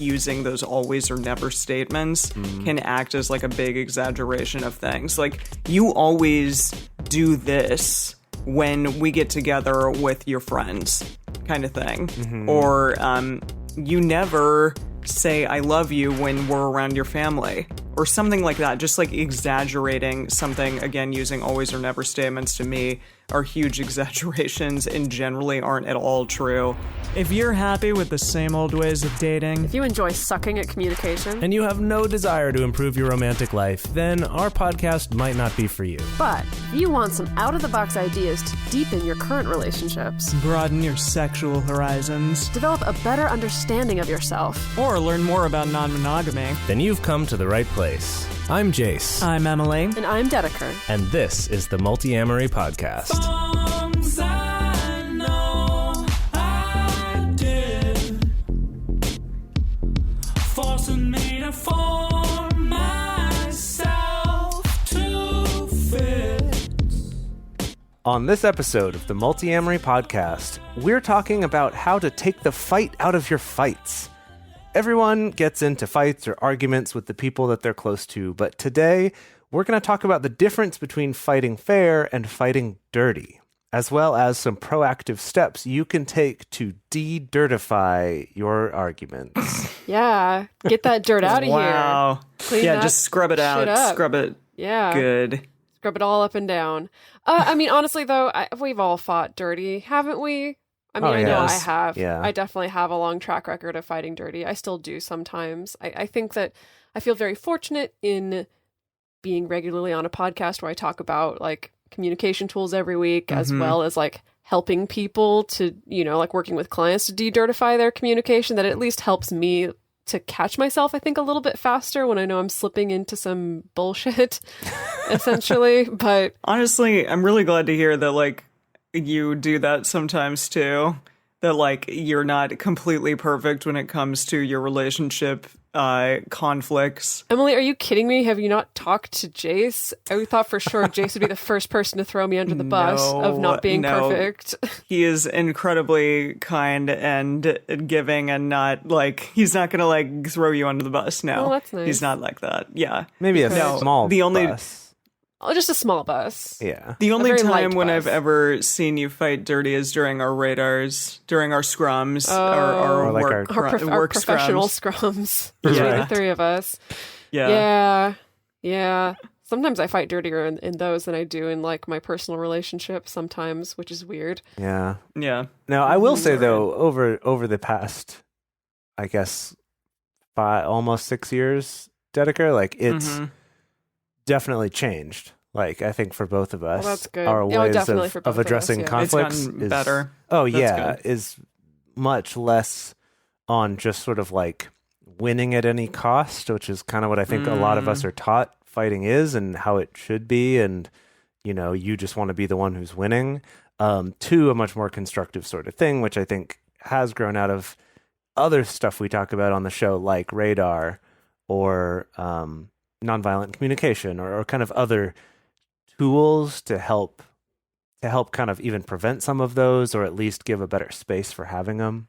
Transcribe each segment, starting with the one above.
using those always or never statements can act as like a big exaggeration of things. Like, you always do this when we get together with your friends, kind of thing. Or you never say I love you when we're around your family, or something like that. Just like exaggerating something, again, using always or never statements, to me are huge exaggerations and generally aren't at all true. If you're happy with the same old ways of dating, If you enjoy sucking at communication, and you have no desire to improve your romantic life, then our podcast might not be for you. but if you want some out-of-the-box ideas to deepen your current relationships, broaden your sexual horizons, develop a better understanding of yourself, or learn more about non-monogamy, Then you've come to the right place. I'm Jase, I'm Emily. and I'm Dedeker. and this is the Multiamory Podcast. I know I did, forcing me to form myself to fit. On this episode of the Multiamory Podcast, we're talking about how to take the fight out of your fights. Everyone gets into fights or arguments with the people that they're close to, but today we're going to talk about the difference between fighting fair and fighting dirty, as well as some proactive steps you can take to de-dirtify your arguments. Yeah, get that dirt out of here. Wow. Clean Yeah, that just scrub it shit out. up. Scrub it Yeah, good. scrub it all up and down. I mean, honestly, though, we've all fought dirty, haven't we? I mean, Oh, I know I yes. have. Yeah. I definitely have a long track record of fighting dirty. I still do sometimes. I think that I feel very fortunate in being regularly on a podcast where I talk about like communication tools every week, as well as like helping people to, like working with clients to de-dirtify their communication, that it at least helps me to catch myself, I think, a little bit faster when I know I'm slipping into some bullshit, essentially. But Honestly, I'm really glad to hear that, like, you do that sometimes too. That, like, you're not completely perfect when it comes to your relationship conflicts. Emily, are you kidding me? Have you not talked to Jase? I thought for sure Jase would be the first person to throw me under the bus of not being No. perfect. He is incredibly kind and giving, and not, like, he's not gonna, like, throw you under the bus. No. Oh, that's nice. He's not like that. Yeah. Maybe a No, small the only- bus. Oh, just a small bus. Yeah. The only very time light when bus. I've ever seen you fight dirty is during our radars, during our scrums, our Or like work, our- Our work professional scrums. scrums. Between Yeah. the three of us. Yeah. Yeah. Sometimes I fight dirtier in those than I do in like my personal relationship sometimes, which is weird. Yeah. Yeah. Now, I will say, though, over the past, I guess, almost 6 years, Dedeker, like, it's definitely changed. Like, I think for both of us, that's good. our Yeah, ways definitely for of both of us, addressing yeah. It's conflicts gotten is better. Oh, That's yeah, good. is much less on just sort of like winning at any cost, which is kind of what I think a lot of us are taught fighting is and how it should be. And, you just want to be the one who's winning, to a much more constructive sort of thing, which I think has grown out of other stuff we talk about on the show, like radar or nonviolent communication or kind of other tools to help kind of even prevent some of those, or at least give a better space for having them.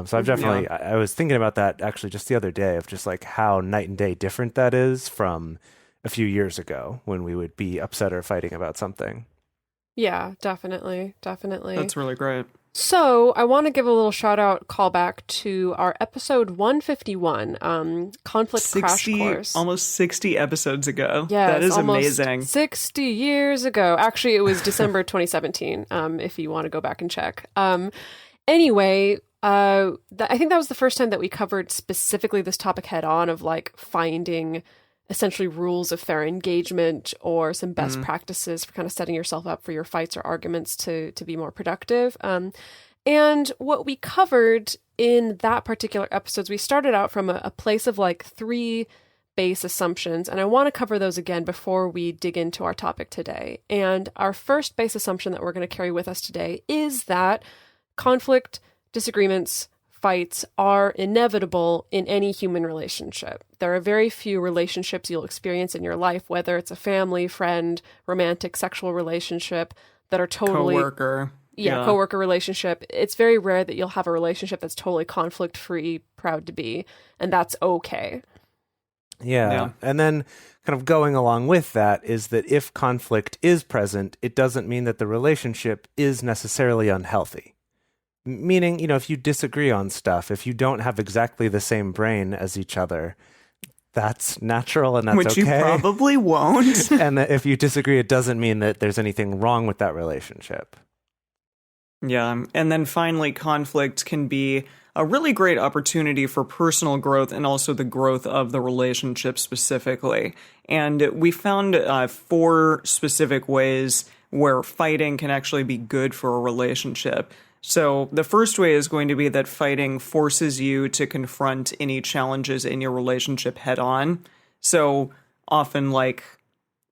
So I've definitely, I was thinking about that actually just the other day, of just like how night and day different that is from a few years ago when we would be upset or fighting about something. Yeah, definitely. That's really great. So I want to give a little shout out, call back to our episode 151, conflict crash course. Almost 60 episodes ago. Yeah, That is almost amazing. 60 years ago. Actually, it was December 2017, if you want to go back and check. Anyway, I think that was the first time that we covered specifically this topic head on, of like finding essentially rules of fair engagement or some best practices for kind of setting yourself up for your fights or arguments to be more productive. And what we covered in that particular episode, we started out from a place of like 3 base assumptions, and I want to cover those again before we dig into our topic today. And our first base assumption that we're going to carry with us today is that conflict, disagreements, fights are inevitable in any human relationship. There are very few relationships you'll experience in your life, whether it's a family, friend, romantic, sexual relationship, that are totally... Coworker. Yeah. coworker relationship, it's very rare that you'll have a relationship that's totally conflict free, proud to be, and that's okay. Yeah. And then kind of going along with that is that if conflict is present, it doesn't mean that the relationship is necessarily unhealthy. Meaning, if you disagree on stuff, if you don't have exactly the same brain as each other, that's natural and that's Which okay. you probably won't. And that if you disagree, it doesn't mean that there's anything wrong with that relationship. Yeah. And then finally, conflict can be a really great opportunity for personal growth and also the growth of the relationship specifically. And we found 4 specific ways where fighting can actually be good for a relationship. So the first way is going to be that fighting forces you to confront any challenges in your relationship head on. So often, like,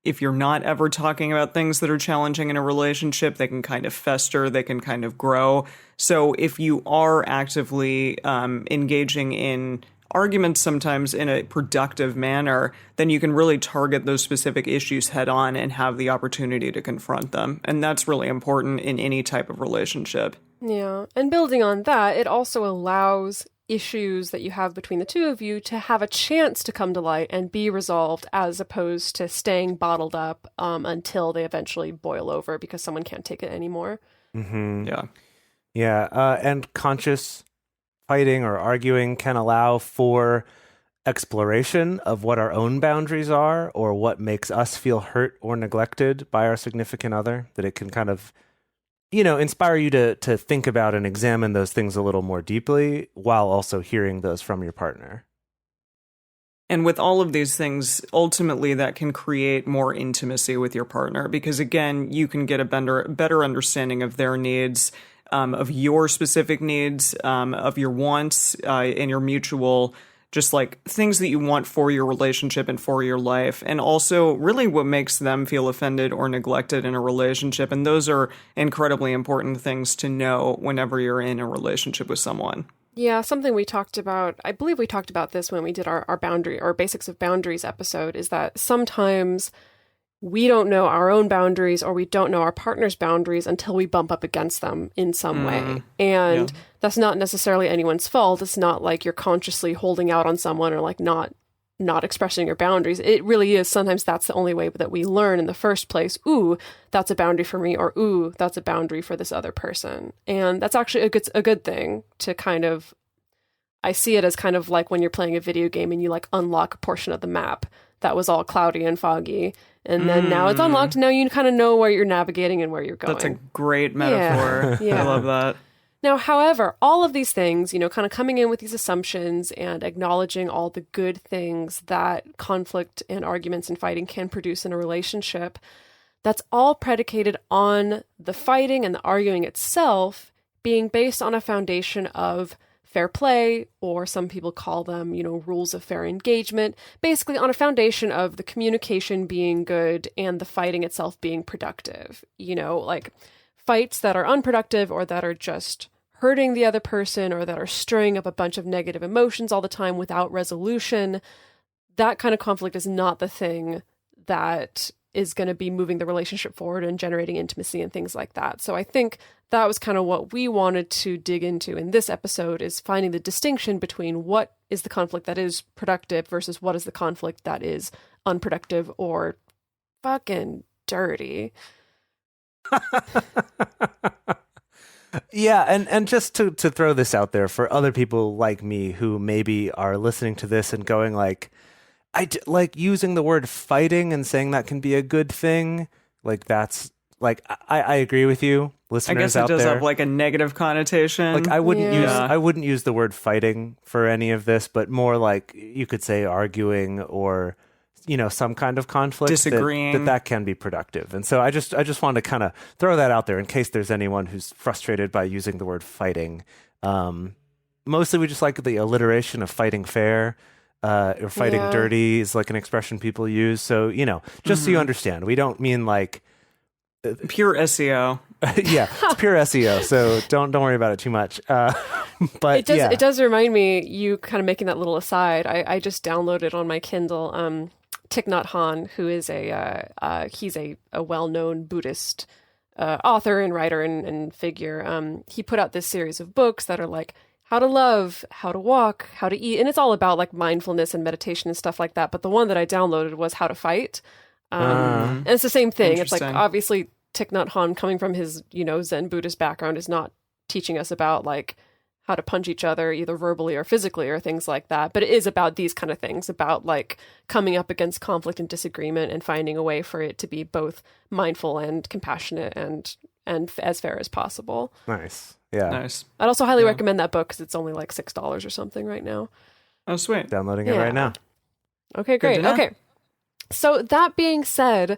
if you're not ever talking about things that are challenging in a relationship, they can kind of fester, they can kind of grow. So if you are actively engaging in arguments sometimes in a productive manner, then you can really target those specific issues head on and have the opportunity to confront them. And that's really important in any type of relationship. Yeah. And building on that, it also allows issues that you have between the two of you to have a chance to come to light and be resolved, as opposed to staying bottled up until they eventually boil over because someone can't take it anymore. Mm-hmm. Yeah. Yeah. And conscious fighting or arguing can allow for exploration of what our own boundaries are or what makes us feel hurt or neglected by our significant other, that it can kind of inspire you to think about and examine those things a little more deeply while also hearing those from your partner. And with all of these things, ultimately that can create more intimacy with your partner because, again, you can get a better understanding of their needs, of your specific needs, of your wants, and your mutual, just like things that you want for your relationship and for your life, and also really what makes them feel offended or neglected in a relationship. And those are incredibly important things to know whenever you're in a relationship with someone. Yeah, something we talked about, I believe we talked about this when we did our boundary or basics of boundaries episode, is that sometimes we don't know our own boundaries or we don't know our partner's boundaries until we bump up against them in some way. And that's not necessarily anyone's fault. It's not like you're consciously holding out on someone or like not expressing your boundaries. It really is. Sometimes that's the only way that we learn in the first place. Ooh, that's a boundary for me, or ooh, that's a boundary for this other person. And that's actually a good thing to kind of, I see it as kind of like when you're playing a video game and you like unlock a portion of the map that was all cloudy and foggy. And then now it's unlocked. Now you kind of know where you're navigating and where you're going. That's a great metaphor. Yeah. I love that. Now, however, all of these things, kind of coming in with these assumptions and acknowledging all the good things that conflict and arguments and fighting can produce in a relationship, that's all predicated on the fighting and the arguing itself being based on a foundation of fair play, or some people call them, rules of fair engagement, basically on a foundation of the communication being good and the fighting itself being productive. Like fights that are unproductive or that are just hurting the other person or that are stirring up a bunch of negative emotions all the time without resolution, that kind of conflict is not the thing that is going to be moving the relationship forward and generating intimacy and things like that. So I think that was kind of what we wanted to dig into in this episode, is finding the distinction between what is the conflict that is productive versus what is the conflict that is unproductive or fucking dirty. Yeah, and just to throw this out there for other people like me who maybe are listening to this and going like using the word fighting and saying that can be a good thing. Like that's like I agree with you, listeners. I guess it out does there. have like a negative connotation. Like I wouldn't use the word fighting for any of this, but more like you could say arguing or some kind of conflict, disagreeing, that can be productive. And so I just wanted to kind of throw that out there in case there's anyone who's frustrated by using the word fighting. Mostly we just like the alliteration of fighting fair. Or fighting dirty is like an expression people use. So, just so you understand, we don't mean like pure SEO. Yeah, it's pure SEO. So don't worry about it too much. But it does remind me, you kind of making that little aside. I just downloaded on my Kindle Thich Nhat Hanh, who is he's a well-known Buddhist author and writer and figure, he put out this series of books that are like how to love, how to walk, how to eat. And it's all about like mindfulness and meditation and stuff like that. But the one that I downloaded was how to fight. And it's the same thing. It's like, obviously Thich Nhat Hanh, coming from his, Zen Buddhist background, is not teaching us about like how to punch each other either verbally or physically or things like that. But it is about these kind of things, about like coming up against conflict and disagreement and finding a way for it to be both mindful and compassionate and as fair as possible. Nice. Yeah. Nice. I'd also highly recommend that book because it's only like $6 or something right now. Oh, sweet. Downloading it right now. Okay, great. Okay. So that being said,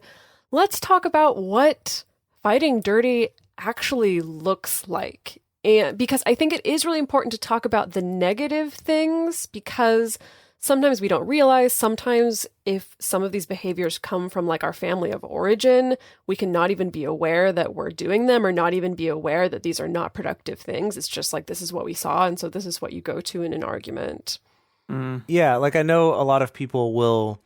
let's talk about what fighting dirty actually looks like. And because I think it is really important to talk about the negative things, because sometimes we don't realize, sometimes if some of these behaviors come from like our family of origin, we can not even be aware that we're doing them, or not even be aware that these are not productive things. It's just like, this is what we saw, and so this is what you go to in an argument. Yeah, like I know a lot of people will,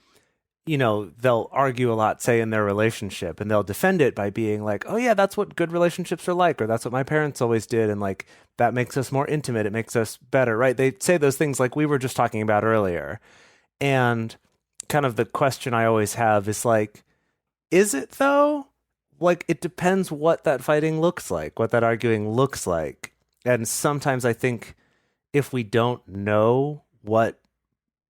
they'll argue a lot, say, in their relationship, and they'll defend it by being like, oh yeah, that's what good relationships are like, or that's what my parents always did, and like that makes us more intimate, it makes us better, right? They say those things like we were just talking about earlier. And kind of the question I always have is like, is it though? Like, it depends what that fighting looks like, what that arguing looks like. And sometimes I think if we don't know what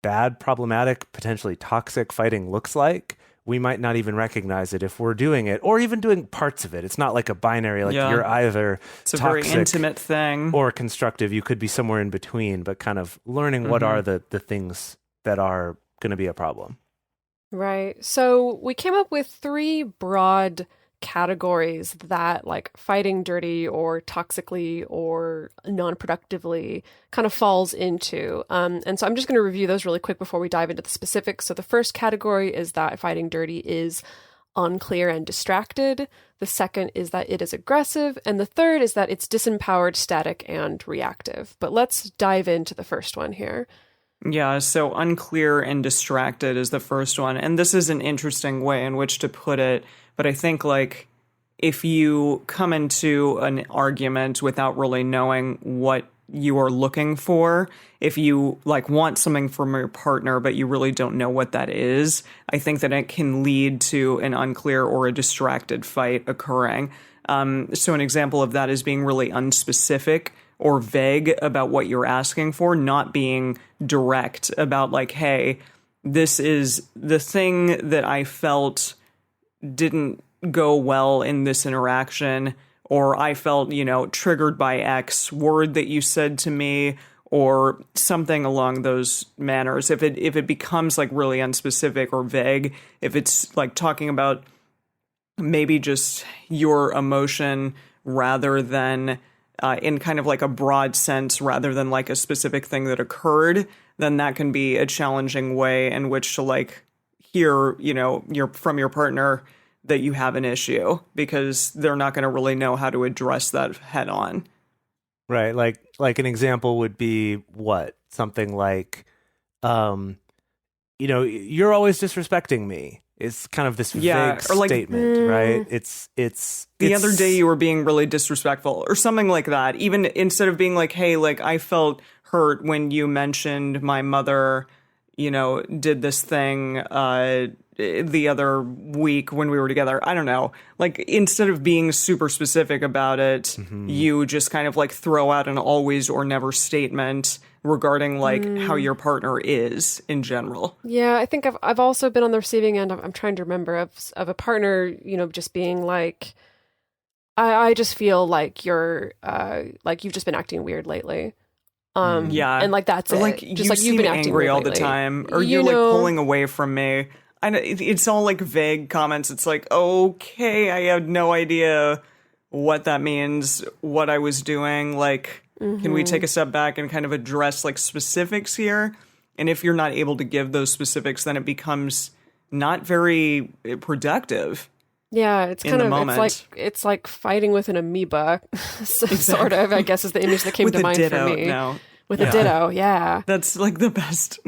bad, problematic, potentially toxic fighting looks like, we might not even recognize it if we're doing it, or even doing parts of it. It's not like a binary, like you're either it's a toxic very intimate thing or constructive. You could be somewhere in between, but kind of learning what are the things that are going to be a problem. Right. So we came up with 3 broad categories that like fighting dirty or toxically or non-productively kind of falls into. And so I'm just going to review those really quick before we dive into the specifics. So the first category is that fighting dirty is unclear and distracted. The second is that it is aggressive. And the third is that it's disempowered, static, and reactive. But let's dive into the first one here. Yeah, so unclear and distracted is the first one. And this is an interesting way in which to put it. But I think, like, if you come into an argument without really knowing what you are looking for, if you, like, want something from your partner, but you really don't know what that is, I think that it can lead to an unclear or a distracted fight occurring. So an example of that is being really unspecific or vague about what you're asking for, not being direct about, like, hey, this is the thing that I felt didn't go well in this interaction, or I felt, triggered by X word that you said to me, or something along those manners. If it becomes like really unspecific or vague, if it's like talking about maybe just your emotion rather than in kind of like a broad sense rather than like a specific thing that occurred, then that can be a challenging way in which to like hear, from your partner that you have an issue, because they're not going to really know how to address that head on. Right. Like an example would be what? Something like, you're always disrespecting me. It's kind of this vague statement, right? It's the other day you were being really disrespectful or something like that. Even instead of being like, hey, like I felt hurt when you mentioned my mother, did this thing the other week when we were together. I don't know. Like, instead of being super specific about it, you just kind of like throw out an always or never statement regarding like how your partner is in general. Yeah, I think I've also been on the receiving end. I'm trying to remember of a partner, just being like, I just feel like you're like you've just been acting weird lately. Yeah, and like that's or, it. Like just you like seem you've been acting angry all lately. the time, or you're like pulling away from me. I know it's all like vague comments. It's like, okay, I have no idea what that means, what I was doing. Like, can we take a step back and kind of address like specifics here? And if you're not able to give those specifics, then it becomes not very productive. Yeah, it's kind of it's like fighting with an amoeba, sort of. I guess is the image that came to mind for me. Now. With a ditto, yeah. That's like the best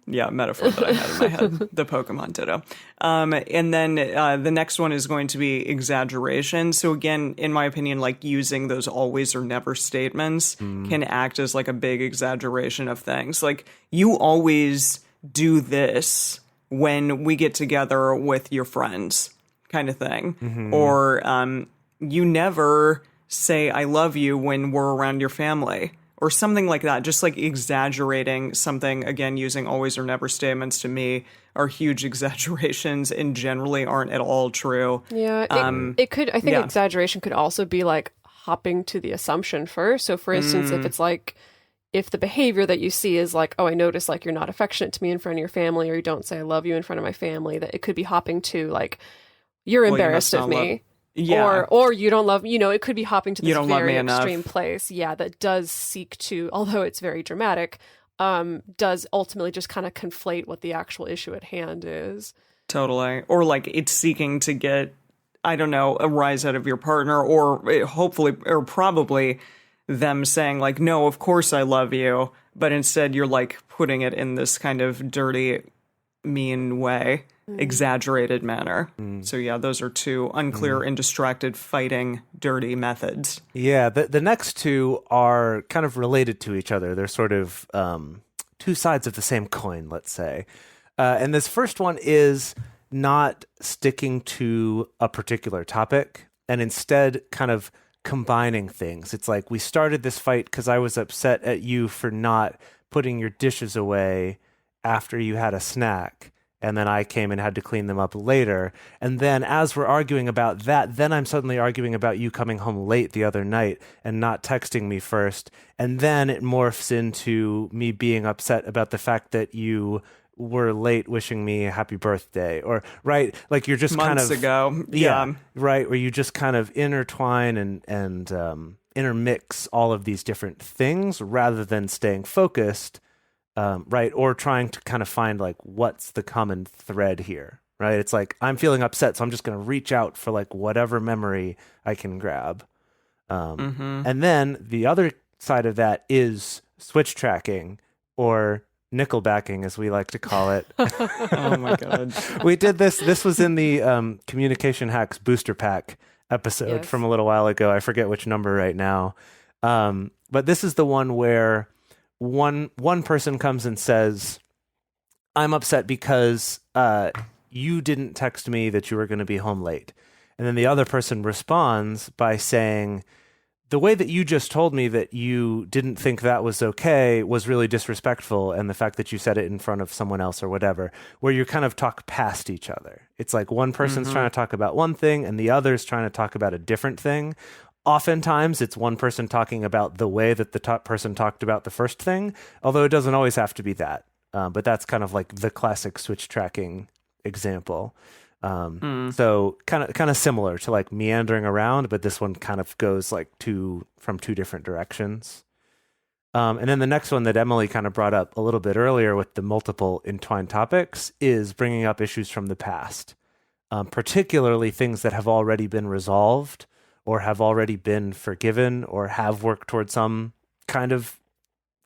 Yeah, metaphor that I had in my head, the Pokemon Ditto. And then the next one is going to be exaggeration. So again, in my opinion, like using those always or never statements can act as like a big exaggeration of things. Like, you always do this when we get together with your friends, kind of thing. Or you never say I love you when we're around your family. Or something like that, just like exaggerating something, again, using always or never statements to me are huge exaggerations and generally aren't at all true. Yeah, it could, I think exaggeration could also be like hopping to the assumption first. So for instance, if it's like, if the behavior that you see is like, oh, I notice like you're not affectionate to me in front of your family, or you don't say I love you in front of my family, that it could be hopping to like, you're embarrassed of me. Yeah. Or you don't love, it could be hopping to this very extreme extreme place. Yeah, that does seek to, although it's very dramatic, does ultimately just kind of conflate what the actual issue at hand is. Totally. Or like it's seeking to get, I don't know, a rise out of your partner, or hopefully, or probably them saying like, no, of course I love you. But instead you're like putting it in this kind of dirty, mean way. Exaggerated manner. So yeah, those are two unclear and distracted fighting dirty methods. Yeah, the next two are kind of related to each other. They're sort of two sides of the same coin, let's say. And this first one is not sticking to a particular topic and instead kind of combining things. It's like, we started this fight because I was upset at you for not putting your dishes away after you had a snack. And then I came and had to clean them up later. And then as we're arguing about that, then I'm suddenly arguing about you coming home late the other night and not texting me first. And then it morphs into me being upset about the fact that you were late wishing me a happy birthday. Or, right, like you're just months ago. Yeah. Right, where you just kind of intertwine and intermix all of these different things rather than staying focused. Right, or trying to kind of find like what's the common thread here, right? It's like, I'm feeling upset, so I'm just going to reach out for like whatever memory I can grab. And then the other side of that is switch tracking, or nickelbacking, as we like to call it. Oh my God. We did this. This was in the Communication Hacks Booster Pack episode from a little while ago. I forget which number right now. But this is the one where one person comes and says, I'm upset because you didn't text me that you were going to be home late. And then the other person responds by saying, the way that you just told me that you didn't think that was okay was really disrespectful, and the fact that you said it in front of someone else or whatever, where you kind of talk past each other. It's like one person's trying to talk about one thing and the other's trying to talk about a different thing. Oftentimes, it's one person talking about the way that the top person talked about the first thing, although it doesn't always have to be that. But that's kind of like the classic switch tracking example. So kind of similar to like meandering around, but this one kind of goes like from two different directions. And then the next one that Emily kind of brought up a little bit earlier with the multiple entwined topics is bringing up issues from the past, particularly things that have already been resolved, or have already been forgiven, or have worked towards some kind of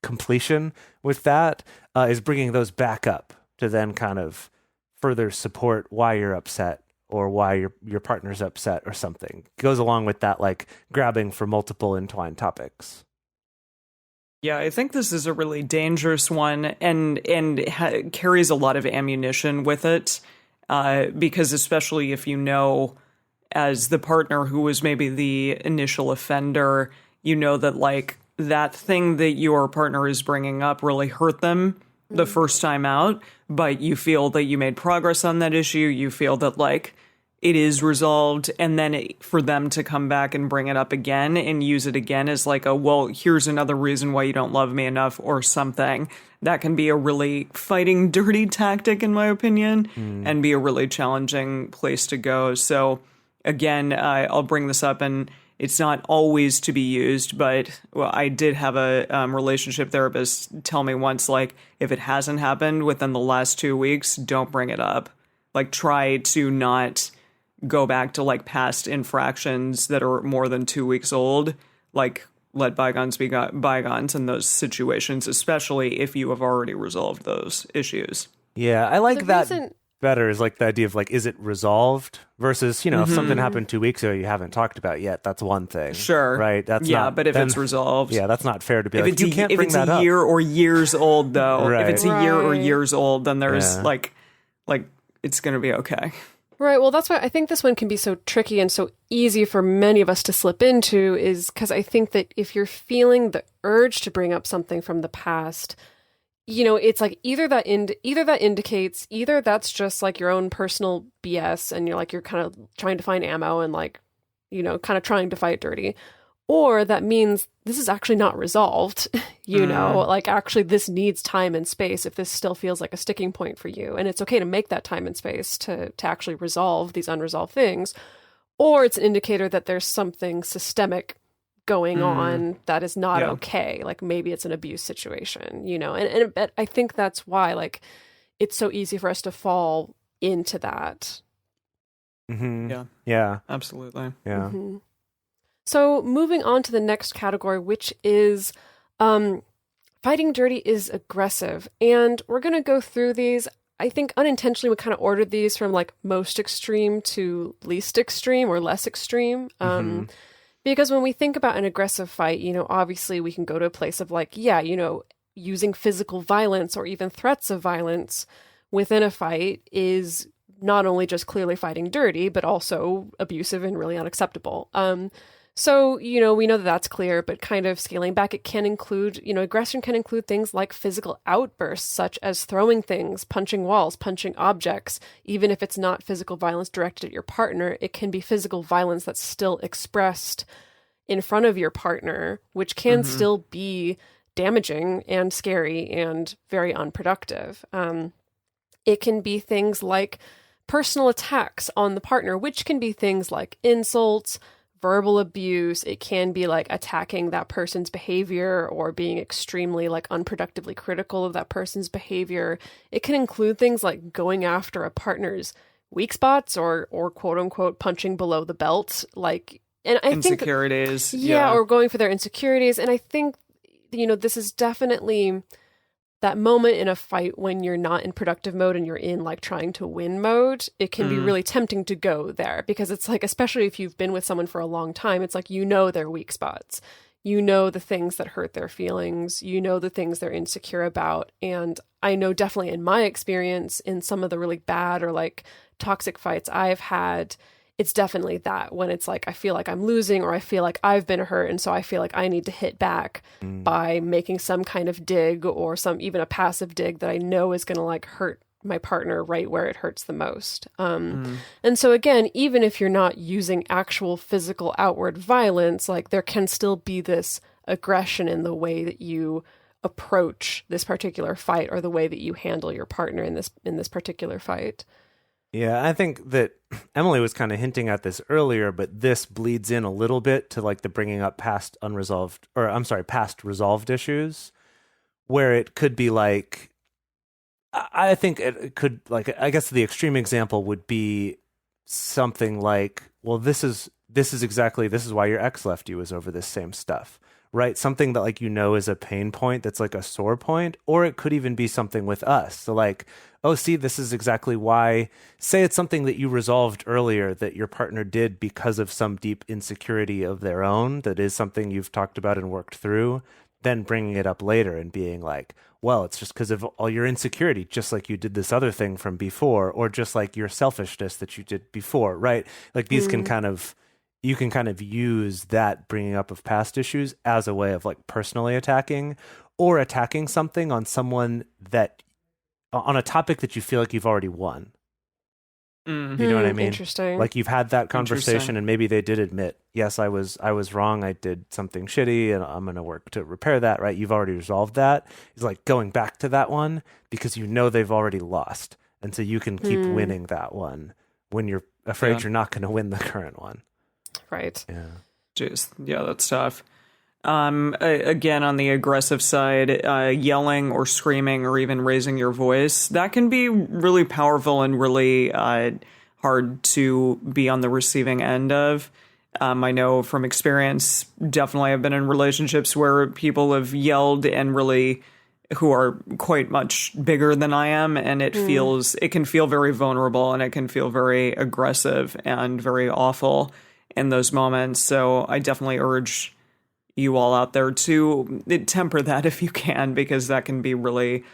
completion with that, is bringing those back up to then kind of further support why you're upset or why your partner's upset or something. It goes along with that, like grabbing for multiple entwined topics. Yeah, I think this is a really dangerous one and carries a lot of ammunition with it, because especially if you know, as the partner who was maybe the initial offender, you know that like that thing that your partner is bringing up really hurt them the first time out, but you feel that you made progress on that issue. You feel that like it is resolved, and then for them to come back and bring it up again and use it again as like well, here's another reason why you don't love me enough or something. That can be a really fighting dirty tactic, in my opinion, and be a really challenging place to go. So again, I'll bring this up, and it's not always to be used, but I did have a relationship therapist tell me once, like, if it hasn't happened within the last 2 weeks, don't bring it up. Like, try to not go back to, like, past infractions that are more than 2 weeks old. Like, let bygones be bygones in those situations, especially if you have already resolved those issues. Yeah, I like The that reason- better, is like the idea of like, is it resolved versus, you know, if something happened 2 weeks ago you haven't talked about yet, that's one thing. Sure. Right? That's yeah, not, but if then- it's resolved. Yeah, that's not fair to be If like, it's you can't bring that a up. year or years old, though, Right. if it's a year or Right. years old, then there's Yeah. like it's going to be okay. Right. Well, that's why I think this one can be so tricky and so easy for many of us to slip into, is because I think that if you're feeling the urge to bring up something from the past, you know, it's like either that indicates either that's just like your own personal BS and you're kind of trying to find ammo and like, you know, kind of trying to fight dirty, or that means this is actually not resolved, you know, like actually this needs time and space if this still feels like a sticking point for you. And it's okay to make that time and space to actually resolve these unresolved things. Or it's an indicator that there's something systemic going on that is not okay. Like maybe it's an abuse situation, you know, and I think that's why like it's so easy for us to fall into that. Mm-hmm. Yeah. Yeah. Absolutely. Yeah. Mhm. So moving on to the next category, which is fighting dirty is aggressive. And we're going to go through these. I think unintentionally we kind of ordered these from like most extreme to least extreme or less extreme. Because when we think about an aggressive fight, you know, obviously we can go to a place of like, yeah, you know, using physical violence or even threats of violence within a fight is not only just clearly fighting dirty, but also abusive and really unacceptable. So, you know, we know that that's clear, but kind of scaling back, it can include, you know, aggression can include things like physical outbursts, such as throwing things, punching walls, punching objects. Even if it's not physical violence directed at your partner, it can be physical violence that's still expressed in front of your partner, which can still be damaging and scary and very unproductive. It can be things like personal attacks on the partner, which can be things like insults, verbal abuse. It can be like attacking that person's behavior or being extremely like unproductively critical of that person's behavior. It can include things like going after a partner's weak spots or quote unquote punching below the belt. Like, and I think Insecurities. yeah, or going for their insecurities. And I think, you know, this is definitely that moment in a fight when you're not in productive mode and you're in like trying to win mode. It can be really tempting to go there because it's like, especially if you've been with someone for a long time, it's like, you know, their weak spots, you know, the things that hurt their feelings, you know, the things they're insecure about. And I know definitely in my experience in some of the really bad or like toxic fights I've had, it's definitely that when it's like, I feel like I'm losing or I feel like I've been hurt. And so I feel like I need to hit back by making some kind of dig or even a passive dig that I know is going to like hurt my partner right where it hurts the most. And so again, even if you're not using actual physical outward violence, like there can still be this aggression in the way that you approach this particular fight or the way that you handle your partner in this particular fight. Yeah, I think that Emily was kind of hinting at this earlier, but this bleeds in a little bit to like the bringing up past resolved issues, where it could be like, I think it could, like, I guess the extreme example would be something like, well, this is why your ex left you, is over this same stuff, right? Something that like, you know, is a pain point that's like a sore point, or it could even be something with us. So like, oh, see, this is exactly why, say it's something that you resolved earlier that your partner did because of some deep insecurity of their own, that is something you've talked about and worked through, then bringing it up later and being like, well, it's just because of all your insecurity, just like you did this other thing from before, or just like your selfishness that you did before, right? Like these can kind of, you can kind of use that bringing up of past issues as a way of like personally attacking or attacking something on someone that, on a topic that you feel like you've already won. You know what I mean? Interesting. Like you've had that conversation and maybe they did admit, yes, I was wrong. I did something shitty and I'm going to work to repair that, right? You've already resolved that. It's like going back to that one because you know they've already lost. And so you can keep winning that one when you're afraid you're not going to win the current one. Right. Yeah. Jeez. Yeah, that's tough. Again, on the aggressive side, yelling or screaming or even raising your voice, that can be really powerful and really hard to be on the receiving end of. I know from experience, definitely I've been in relationships where people have yelled and really who are quite much bigger than I am, and it can feel very vulnerable and it can feel very aggressive and very awful in those moments. So I definitely urge you all out there to temper that if you can, because that can be really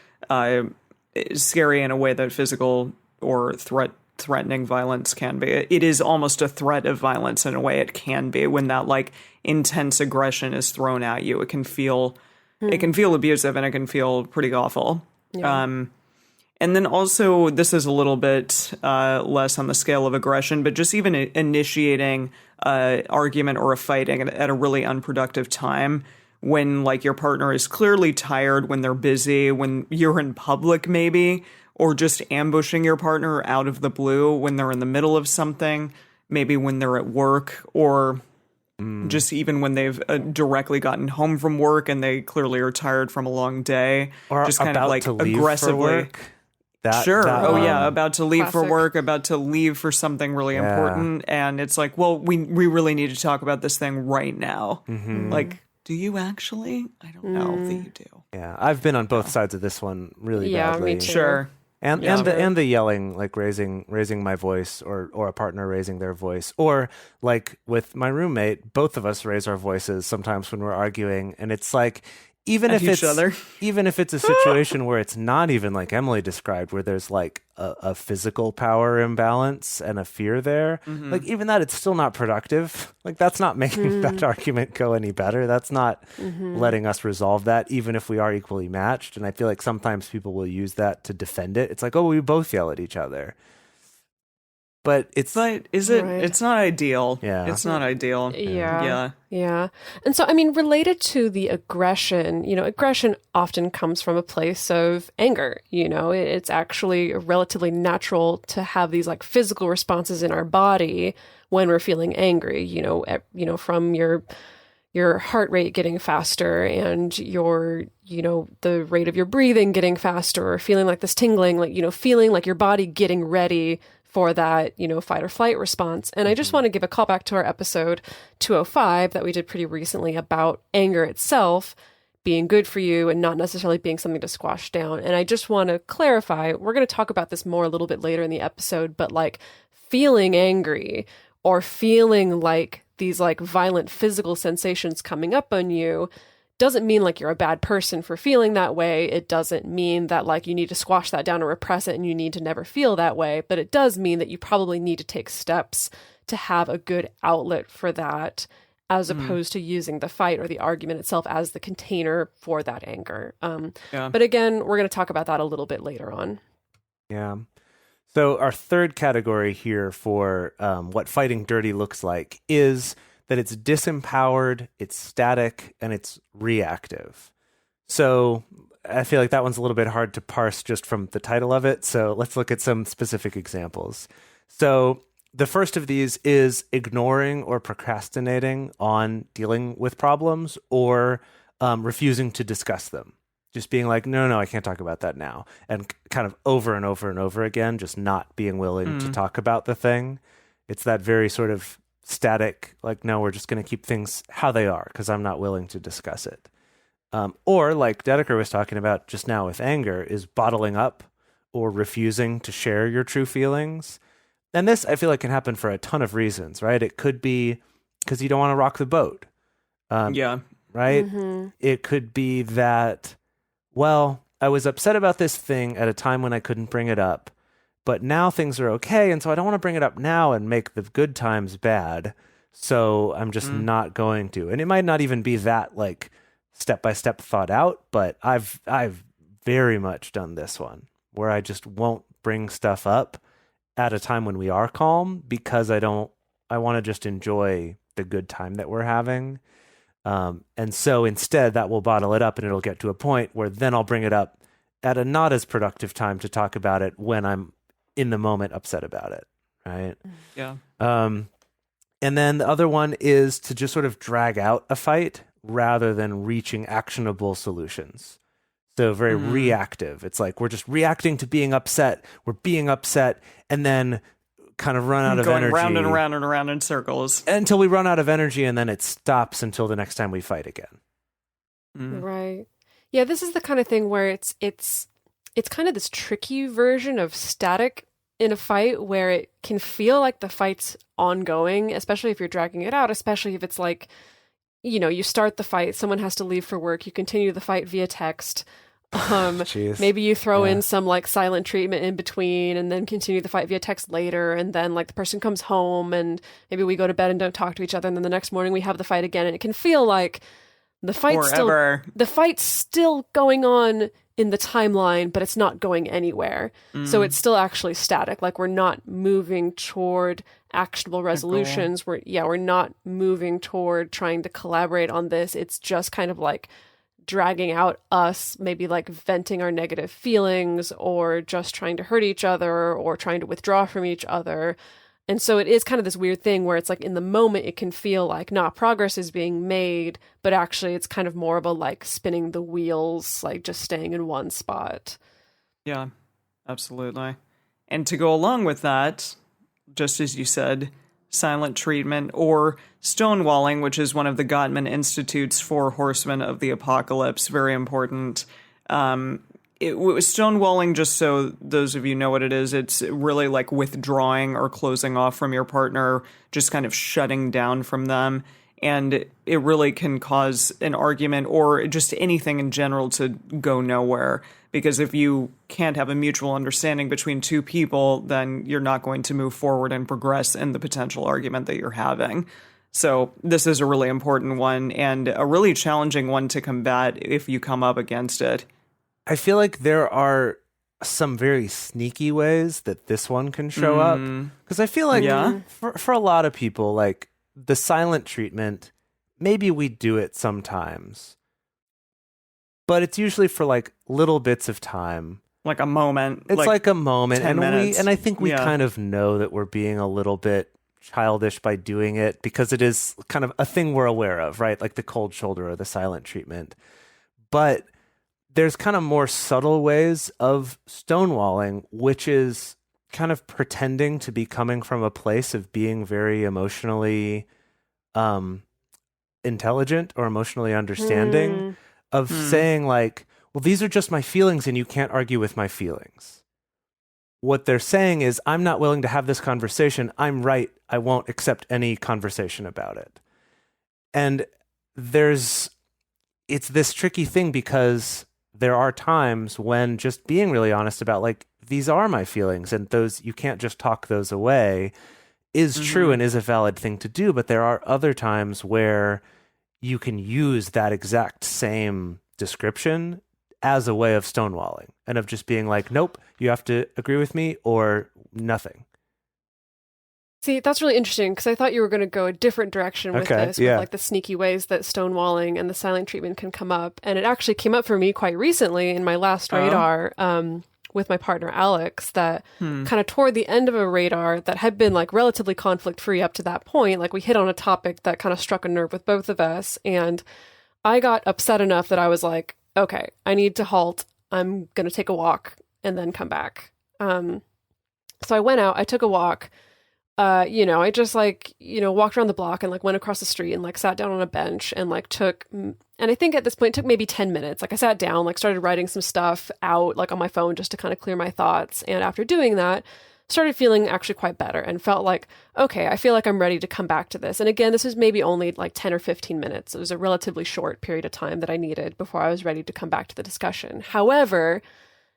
scary in a way that physical or threatening violence can be. It is almost a threat of violence in a way. It can be when that like intense aggression is thrown at you. It can feel abusive and it can feel pretty awful. Yeah. And then also, this is a little bit less on the scale of aggression, but just even initiating an argument or a fighting at a really unproductive time when like your partner is clearly tired, when they're busy, when you're in public maybe, or just ambushing your partner out of the blue when they're in the middle of something, maybe when they're at work, or just even when they've directly gotten home from work and they clearly are tired from a long day, or just kind of like aggressively. About to leave for work, about to leave for something really important, and it's like, well, we really need to talk about this thing right now. Like, do you actually? I don't know that you do. Yeah, I've been on both sides of this one really badly. Me too. Sure. And the yelling, like raising my voice, or a partner raising their voice, or like with my roommate, both of us raise our voices sometimes when we're arguing, and it's like even if it's a situation where it's not even like Emily described, where there's like a physical power imbalance and a fear there, like even that, it's still not productive. Like that's not making that argument go any better. That's not letting us resolve that, even if we are equally matched. And I feel like sometimes people will use that to defend it. It's like, oh, we both yell at each other. But it's right. It's not ideal. Yeah. It's not ideal. Yeah. And so, I mean, related to the aggression, aggression often comes from a place of anger. It's actually relatively natural to have these like physical responses in our body when we're feeling angry, from your heart rate getting faster and the rate of your breathing getting faster, or feeling like this tingling, like, feeling like your body getting ready for that, fight or flight response. And I just want to give a call back to our episode 205 that we did pretty recently about anger itself being good for you and not necessarily being something to squash down. And I just want to clarify, we're going to talk about this more a little bit later in the episode, but like feeling angry or feeling like these like violent physical sensations coming up on you doesn't mean like you're a bad person for feeling that way. It doesn't mean that like you need to squash that down or repress it and you need to never feel that way. But it does mean that you probably need to take steps to have a good outlet for that, as opposed to using the fight or the argument itself as the container for that anger. But again, we're going to talk about that a little bit later on. Yeah. So our third category here for what fighting dirty looks like is that it's disempowered, it's static, and it's reactive. So I feel like that one's a little bit hard to parse just from the title of it. So let's look at some specific examples. So the first of these is ignoring or procrastinating on dealing with problems, or refusing to discuss them. Just being like, no, I can't talk about that now. And kind of over and over and over again, just not being willing to talk about the thing. It's that very sort of static, like, no, we're just going to keep things how they are because I'm not willing to discuss it. Or like Dedeker was talking about just now with anger, is bottling up or refusing to share your true feelings. And this, I feel like, can happen for a ton of reasons, right? It could be because you don't want to rock the boat. Right? It could be that, well, I was upset about this thing at a time when I couldn't bring it up, but now things are okay, and so I don't want to bring it up now and make the good times bad, so I'm just not going to. And it might not even be that, like, step-by-step thought out, but I've very much done this one, where I just won't bring stuff up at a time when we are calm, because I want to just enjoy the good time that we're having. And so instead that will bottle it up, and it'll get to a point where then I'll bring it up at a not as productive time to talk about it when I'm in the moment upset about it. Right. Yeah. And then the other one is to just sort of drag out a fight rather than reaching actionable solutions. So very reactive. It's like we're just reacting to being upset. We're being upset, and then kind of run out of Going energy. round and around and around in circles. Until we run out of energy, and then it stops until the next time we fight again. Right. Yeah, this is the kind of thing where it's kind of this tricky version of static in a fight where it can feel like the fight's ongoing, especially if you're dragging it out, especially if it's like, you know, you start the fight, someone has to leave for work, you continue the fight via text. Maybe you throw in some like silent treatment in between and then continue the fight via text later, and then like the person comes home and maybe we go to bed and don't talk to each other, and then the next morning we have the fight again, and it can feel like the fight's still going on in the timeline, but it's not going anywhere. So it's still actually static. Like we're not moving toward actionable resolutions. We're not moving toward trying to collaborate on this. It's just kind of like dragging out us, maybe like venting our negative feelings, or just trying to hurt each other, or trying to withdraw from each other. And so it is kind of this weird thing where it's like in the moment it can feel like progress is being made, but actually it's kind of more of a like spinning the wheels, like just staying in one spot. Yeah, absolutely. And to go along with that, just as you said, silent treatment or stonewalling, which is one of the Gottman Institute's 4 horsemen of the apocalypse, very important. It was stonewalling, just so those of you know what it is, it's really like withdrawing or closing off from your partner, just kind of shutting down from them. And it really can cause an argument or just anything in general to go nowhere. Because if you can't have a mutual understanding between two people, then you're not going to move forward and progress in the potential argument that you're having. So this is a really important one and a really challenging one to combat if you come up against it. I feel like there are some very sneaky ways that this one can show up. Because I feel like for a lot of people, like the silent treatment, maybe we do it sometimes. But it's usually for like little bits of time. Like a moment. It's like a moment. 10 minutes. And I think we kind of know that we're being a little bit childish by doing it because it is kind of a thing we're aware of, right? Like the cold shoulder or the silent treatment. But there's kind of more subtle ways of stonewalling, which is kind of pretending to be coming from a place of being very emotionally intelligent or emotionally understanding, of saying like, well, these are just my feelings and you can't argue with my feelings. What they're saying is, I'm not willing to have this conversation. I'm right. I won't accept any conversation about it. And it's this tricky thing because there are times when just being really honest about like, these are my feelings and those, you can't just talk those away, is true and is a valid thing to do. But there are other times where you can use that exact same description as a way of stonewalling and of just being like, nope, you have to agree with me or nothing. See, that's really interesting because I thought you were going to go a different direction with this, with like the sneaky ways that stonewalling and the silent treatment can come up. And it actually came up for me quite recently in my last radar with my partner, Alex, that kind of toward the end of a radar that had been like relatively conflict free up to that point. Like we hit on a topic that kind of struck a nerve with both of us. And I got upset enough that I was like, okay, I need to halt. I'm going to take a walk and then come back. So I went out, I took a walk. I just walked around the block and like went across the street and like sat down on a bench and like and I think at this point it took maybe 10 minutes. Like I sat down, like started writing some stuff out like on my phone just to kind of clear my thoughts. And after doing that, started feeling actually quite better and felt like, okay, I feel like I'm ready to come back to this. And again, this was maybe only like 10 or 15 minutes. It was a relatively short period of time that I needed before I was ready to come back to the discussion. However,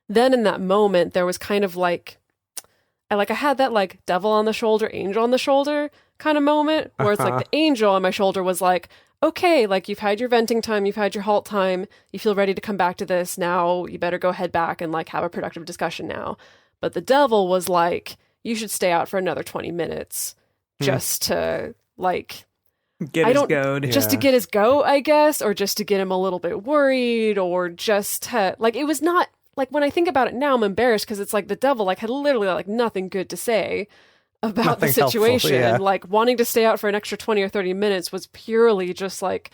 then in that moment, there was kind of like, I had that like devil on the shoulder, angel on the shoulder kind of moment where it's like the angel on my shoulder was like, okay, like you've had your venting time, you've had your halt time, you feel ready to come back to this. Now you better go head back and like have a productive discussion now. But the devil was like, you should stay out for another 20 minutes just to like get his goat. Just to get his goat, I guess, or just to get him a little bit worried, or just to, like, it was not, like, when I think about it now, I'm embarrassed because it's like the devil like had literally like nothing good to say about the situation. Helpful, Like wanting to stay out for an extra 20 or 30 minutes was purely just like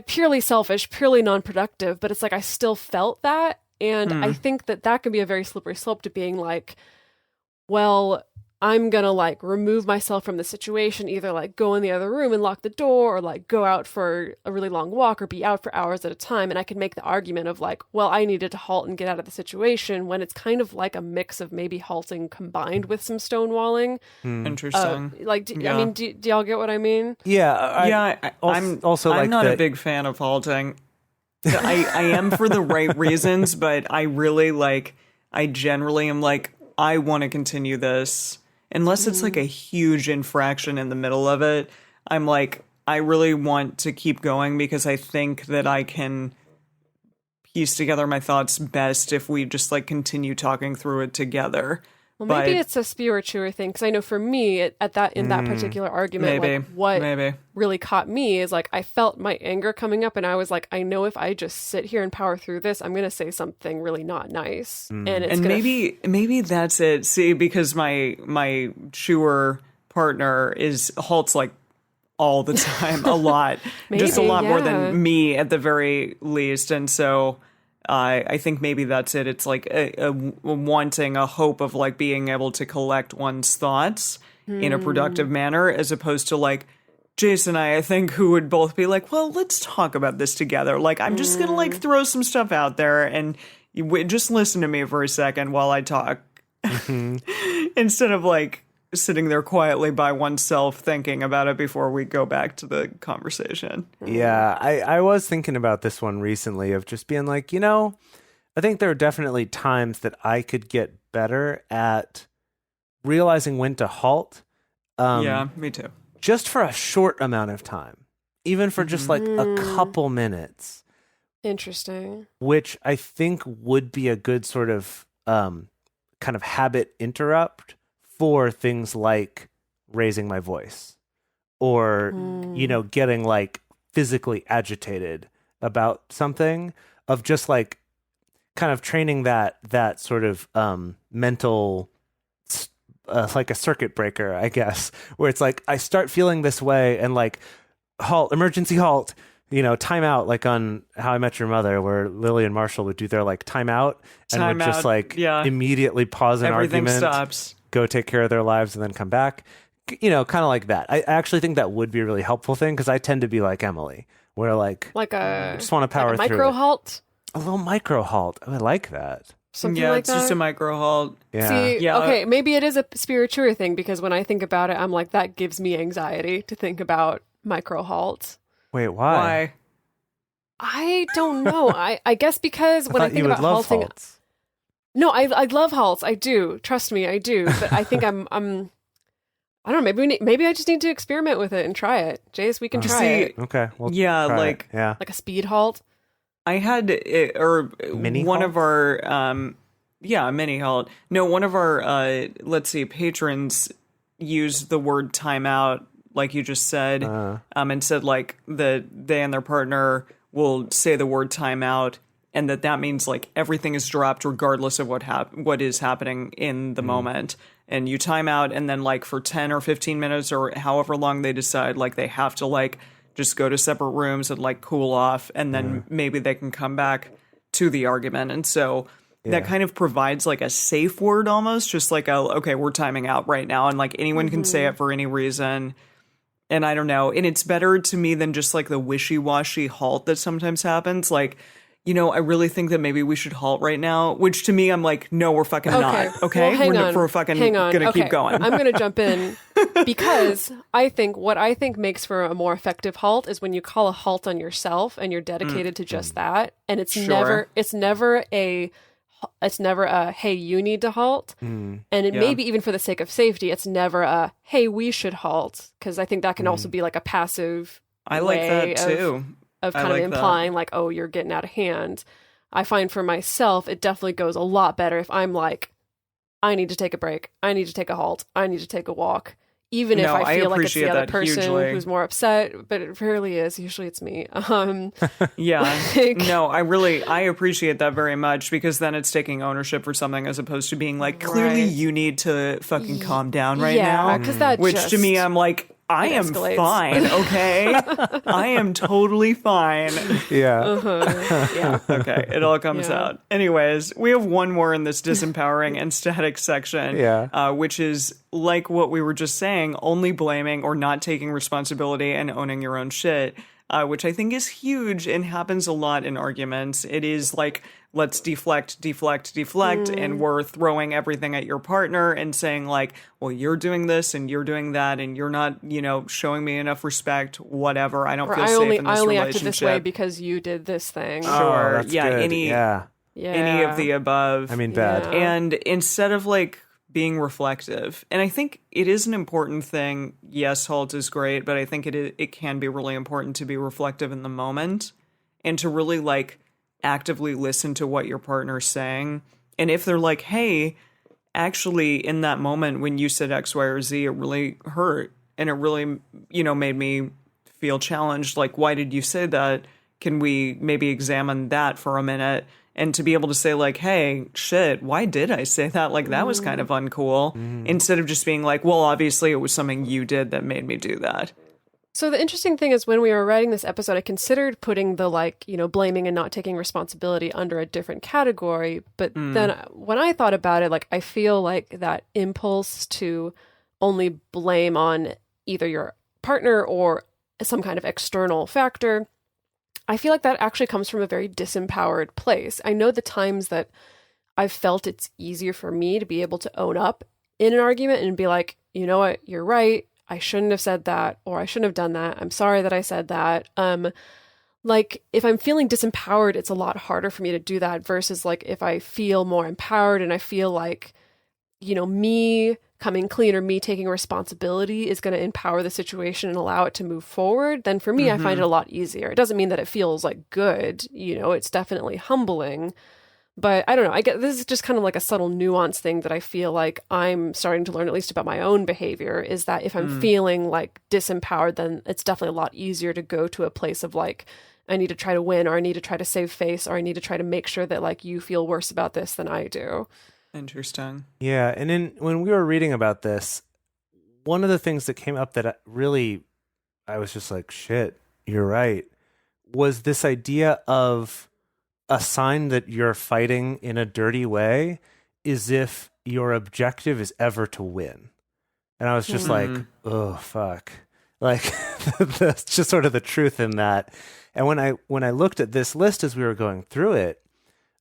purely selfish, purely non-productive. But it's like I still felt that. And I think that can be a very slippery slope to being like, well, I'm gonna like remove myself from the situation, either like go in the other room and lock the door, or like go out for a really long walk, or be out for hours at a time. And I can make the argument of like, well, I needed to halt and get out of the situation, when it's kind of like a mix of maybe halting combined with some stonewalling. Interesting. I mean, do y'all get what I mean? Yeah. I'm also I'm like not the- a big fan of halting. I am for the right reasons, but I really I generally am like, I want to continue this. Unless it's like a huge infraction in the middle of it, I'm like, I really want to keep going because I think that I can piece together my thoughts best if we just like continue talking through it together. Well, maybe it's a spiritual thing, because I know for me, in that particular argument, maybe, like what maybe. really caught me is like I felt my anger coming up, and I was like, I know if I just sit here and power through this, I'm gonna say something really not nice, and it's And gonna maybe that's it. See, because my chewer partner halts like all the time, a lot, just a Maybe, lot more yeah. than me at the very least, and so. I think maybe that's it. It's like a wanting a hope of like being able to collect one's thoughts in a productive manner, as opposed to like Jase and I think, who would both be like, well, let's talk about this together. Like, I'm just going to like throw some stuff out there and just listen to me for a second while I talk. Instead of like sitting there quietly by oneself thinking about it before we go back to the conversation. Yeah, I was thinking about this one recently of just being like, I think there are definitely times that I could get better at realizing when to halt. Yeah, me too. Just for a short amount of time, even for just like a couple minutes, interesting. which I think would be a good sort of kind of habit interrupt for things like raising my voice or, getting like physically agitated about something, of just like kind of training that sort of mental, like a circuit breaker, I guess, where it's like I start feeling this way and like halt, emergency halt, time out, like on How I Met Your Mother, where Lily and Marshall would do their like time out and Time would just out, like yeah. immediately pause an Everything argument, stops. go take care of their lives and then come back. Kind of like that. I actually think that would be a really helpful thing, because I tend to be like Emily, where like I just want to power like a through micro it. halt, A little micro halt. Oh, I like that. something Yeah, like it's that. just a micro halt. Yeah. See, Yeah. okay, maybe it is a spiritual thing, because when I think about it, I'm like, that gives me anxiety to think about micro halts. Wait, why? Why? I don't know. I guess because when I thought think you would about love halting, halts. no, I love halts. I do. Trust me, I do. But I think I'm I don't know. Maybe I just need to experiment with it and try it. Jase, we can try See, it. Okay. Well, Yeah, try like- it. Yeah. Like a speed halt. I had Mini one halt? of our a mini halt. No, one of our patrons used the word timeout, like you just said, and said like they and their partner will say the word timeout, and that means like everything is dropped regardless of what is happening in the moment. And you time out, and then like for 10 or 15 minutes or however long they decide, like they have to like just go to separate rooms and like cool off, and then maybe they can come back to the argument. And so that kind of provides like a safe word almost, just like okay, we're timing out right now, and like anyone can say it for any reason. And I don't know, and it's better to me than just like the wishy-washy halt that sometimes happens. Like, I really think that maybe we should halt right now, which to me, I'm like, no, we're fucking not. Okay, Well, we're fucking hang on. gonna Okay. keep going. I'm gonna jump in because what I think makes for a more effective halt is when you call a halt on yourself and you're dedicated to just that, and it's Sure. never a hey, you need to halt, and it Yeah. maybe even for the sake of safety, it's never a hey, we should halt, because I think that can also be like a passive. I like way that too. Of I kind like of that. implying like, oh, you're getting out of hand. I find for myself, it definitely goes a lot better if I'm like, I need to take a break. I need to take a halt. I need to take a walk. Even if No, I feel like it's the appreciate other that person hugely. who's more upset, but it rarely is. Usually it's me. Yeah. Like- No, I appreciate that very much, because then it's taking ownership for something as opposed to being like, clearly Right. you need to fucking calm down right yeah, now. because that Which just, to me, I'm like, I am escalates. fine, okay? I am totally fine. Yeah. Yeah. Okay, it all comes Yeah. out. Anyways, we have one more in this disempowering and static section, which is like what we were just saying, only blaming or not taking responsibility and owning your own shit, which I think is huge and happens a lot in arguments. It is like, let's deflect, and we're throwing everything at your partner and saying like, well, you're doing this and you're doing that and you're not, showing me enough respect, whatever. I don't Or feel I safe only in this acted this way relationship. because you did this thing. Sure. that's Yeah, good. any of the above. I mean, bad. Yeah. And instead of like being reflective, and I think it is an important thing. Yes, halt is great, but I think it can be really important to be reflective in the moment and to really like actively listen to what your partner's saying. And if they're like, hey, actually in that moment when you said X, Y, or Z, it really hurt and it really, made me feel challenged. Like, why did you say that? Can we maybe examine that for a minute? And to be able to say like, hey, shit, why did I say that? Like, that was kind of uncool. Instead of just being like, well, obviously it was something you did that made me do that. So the interesting thing is when we were writing this episode, I considered putting the blaming and not taking responsibility under a different category. But then when I thought about it, like, I feel like that impulse to only blame on either your partner or some kind of external factor, I feel like that actually comes from a very disempowered place. I know the times that I've felt it's easier for me to be able to own up in an argument and be like, you know what, you're right. I shouldn't have said that, or I shouldn't have done that. I'm sorry that I said that. Like if I'm feeling disempowered, it's a lot harder for me to do that versus like if I feel more empowered and I feel like, me coming clean or me taking responsibility is going to empower the situation and allow it to move forward, then for me, I find it a lot easier. It doesn't mean that it feels like good, it's definitely humbling. But I don't know. I get this is just kind of like a subtle nuance thing that I feel like I'm starting to learn, at least about my own behavior, is that if I'm feeling like disempowered, then it's definitely a lot easier to go to a place of like, I need to try to win, or I need to try to save face, or I need to try to make sure that like you feel worse about this than I do. Interesting. Yeah. And when we were reading about this, one of the things that came up that really, I was just like, shit, you're right, was this idea of a sign that you're fighting in a dirty way is if your objective is ever to win. And I was just like, oh, fuck. Like, that's just sort of the truth in that. And when I looked at this list as we were going through it,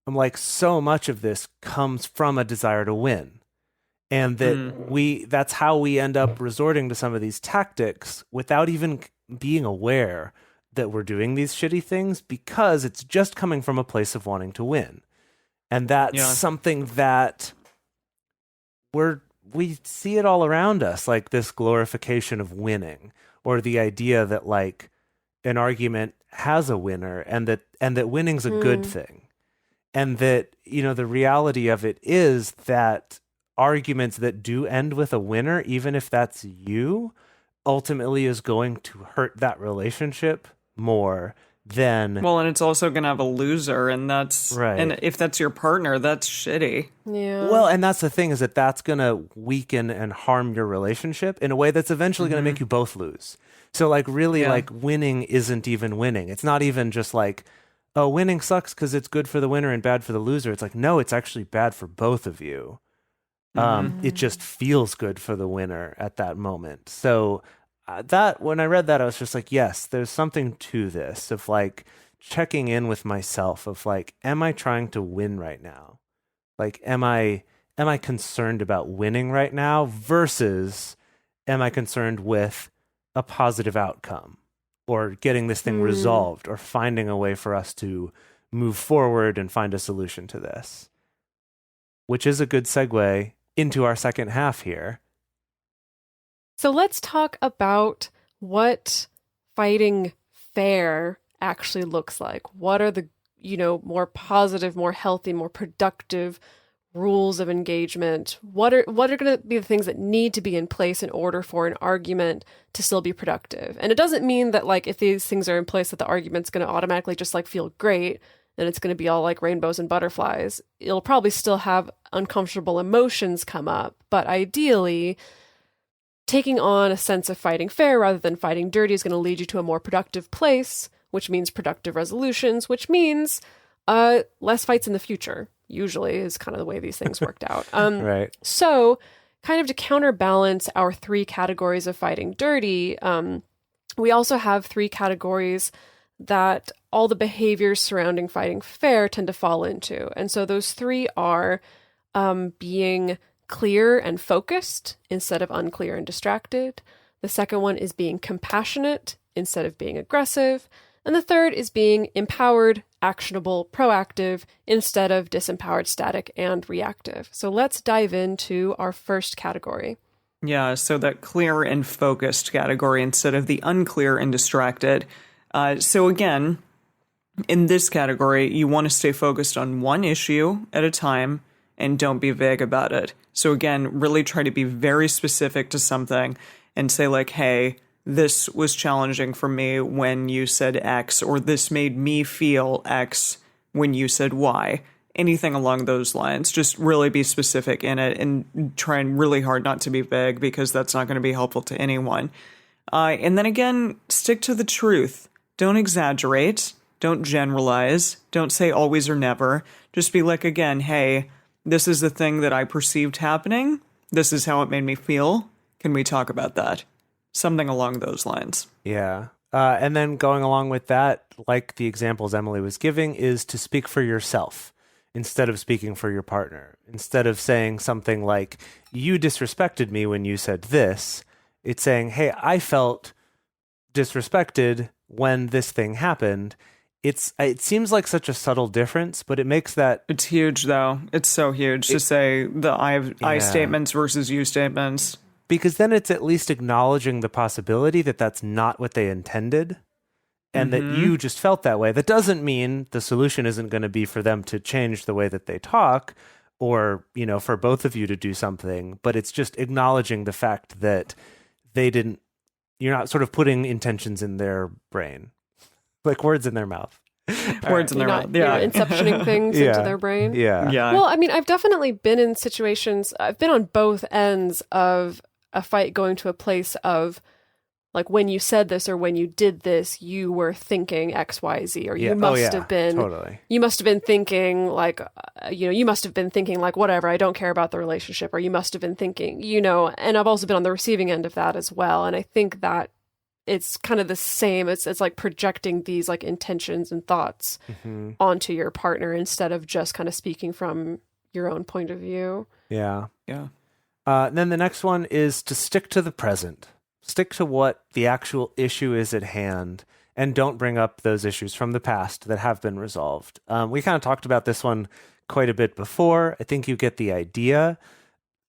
I'm like, so much of this comes from a desire to win. And that that's how we end up resorting to some of these tactics without even being aware that we're doing these shitty things, because it's just coming from a place of wanting to win. And that's something that we see it all around us, like this glorification of winning, or the idea that like an argument has a winner and that winning's a good thing. And that, the reality of it is that arguments that do end with a winner, even if that's you, ultimately is going to hurt that relationship more than... Well, and it's also going to have a loser, and that's... Right. And if that's your partner, that's shitty. Yeah. Well, and that's the thing, is that that's going to weaken and harm your relationship in a way that's eventually going to make you both lose. So, like, really, like, winning isn't even winning. It's not even just like, oh, winning sucks because it's good for the winner and bad for the loser. It's like, no, it's actually bad for both of you. It just feels good for the winner at that moment. So that when I read that, I was just like, yes, there's something to this of like checking in with myself of like, am I trying to win right now? Like, am I concerned about winning right now versus am I concerned with a positive outcome or getting this thing resolved or finding a way for us to move forward and find a solution to this? Which is a good segue into our second half here. So let's talk about what fighting fair actually looks like. What are the, more positive, more healthy, more productive rules of engagement? What are going to be the things that need to be in place in order for an argument to still be productive? And it doesn't mean that like if these things are in place that the argument's going to automatically just like feel great and it's going to be all like rainbows and butterflies. It'll probably still have uncomfortable emotions come up, but ideally taking on a sense of fighting fair rather than fighting dirty is going to lead you to a more productive place, which means productive resolutions, which means less fights in the future, usually is kind of the way these things worked out. Right. So kind of to counterbalance our 3 categories of fighting dirty, we also have 3 categories that all the behaviors surrounding fighting fair tend to fall into. And so those 3 are being clear and focused instead of unclear and distracted. The second one is being compassionate instead of being aggressive. And the third is being empowered, actionable, proactive instead of disempowered, static, and reactive. So let's dive into our first category. Yeah, so that clear and focused category instead of the unclear and distracted. So again, in this category, you want to stay focused on one issue at a time and don't be vague about it. So again, really try to be very specific to something and say like, hey, this was challenging for me when you said X, or this made me feel X when you said Y. Anything along those lines. Just really be specific in it and trying really hard not to be vague, because that's not going to be helpful to anyone. And then again, stick to the truth. Don't exaggerate. Don't generalize. Don't say always or never. Just be like, again, hey, this is the thing that I perceived happening. This is how it made me feel. Can we talk about that? Something along those lines. Yeah. And then going along with that, like the examples Emily was giving, is to speak for yourself instead of speaking for your partner. Instead of saying something like, you disrespected me when you said this, it's saying, hey, I felt disrespected when this thing happened. It seems like such a subtle difference, but it makes that... It's huge, though. It's so huge to say the I statements versus you statements. Because then it's at least acknowledging the possibility that that's not what they intended and that you just felt that way. That doesn't mean the solution isn't going to be for them to change the way that they talk or, you know, for both of you to do something, but it's just acknowledging the fact that you're not sort of putting intentions in their brain, like words in their mouth. Words in their mouth. Yeah. You're inceptioning things into their brain. Yeah. Yeah. Well, I mean, I've definitely been in situations, I've been on both ends of a fight going to a place of, like, when you said this or when you did this, you were thinking X, Y, Z, or you must have been, totally. You must have been thinking like, you must have been thinking like, whatever, I don't care about the relationship, or you must have been thinking, and I've also been on the receiving end of that as well. And I think that it's kind of the same. It's like projecting these like intentions and thoughts onto your partner instead of just kind of speaking from your own point of view. Yeah. Yeah. Then the next one is to stick to the present. Stick to what the actual issue is at hand, and don't bring up those issues from the past that have been resolved. We kind of talked about this one quite a bit before. I think you get the idea.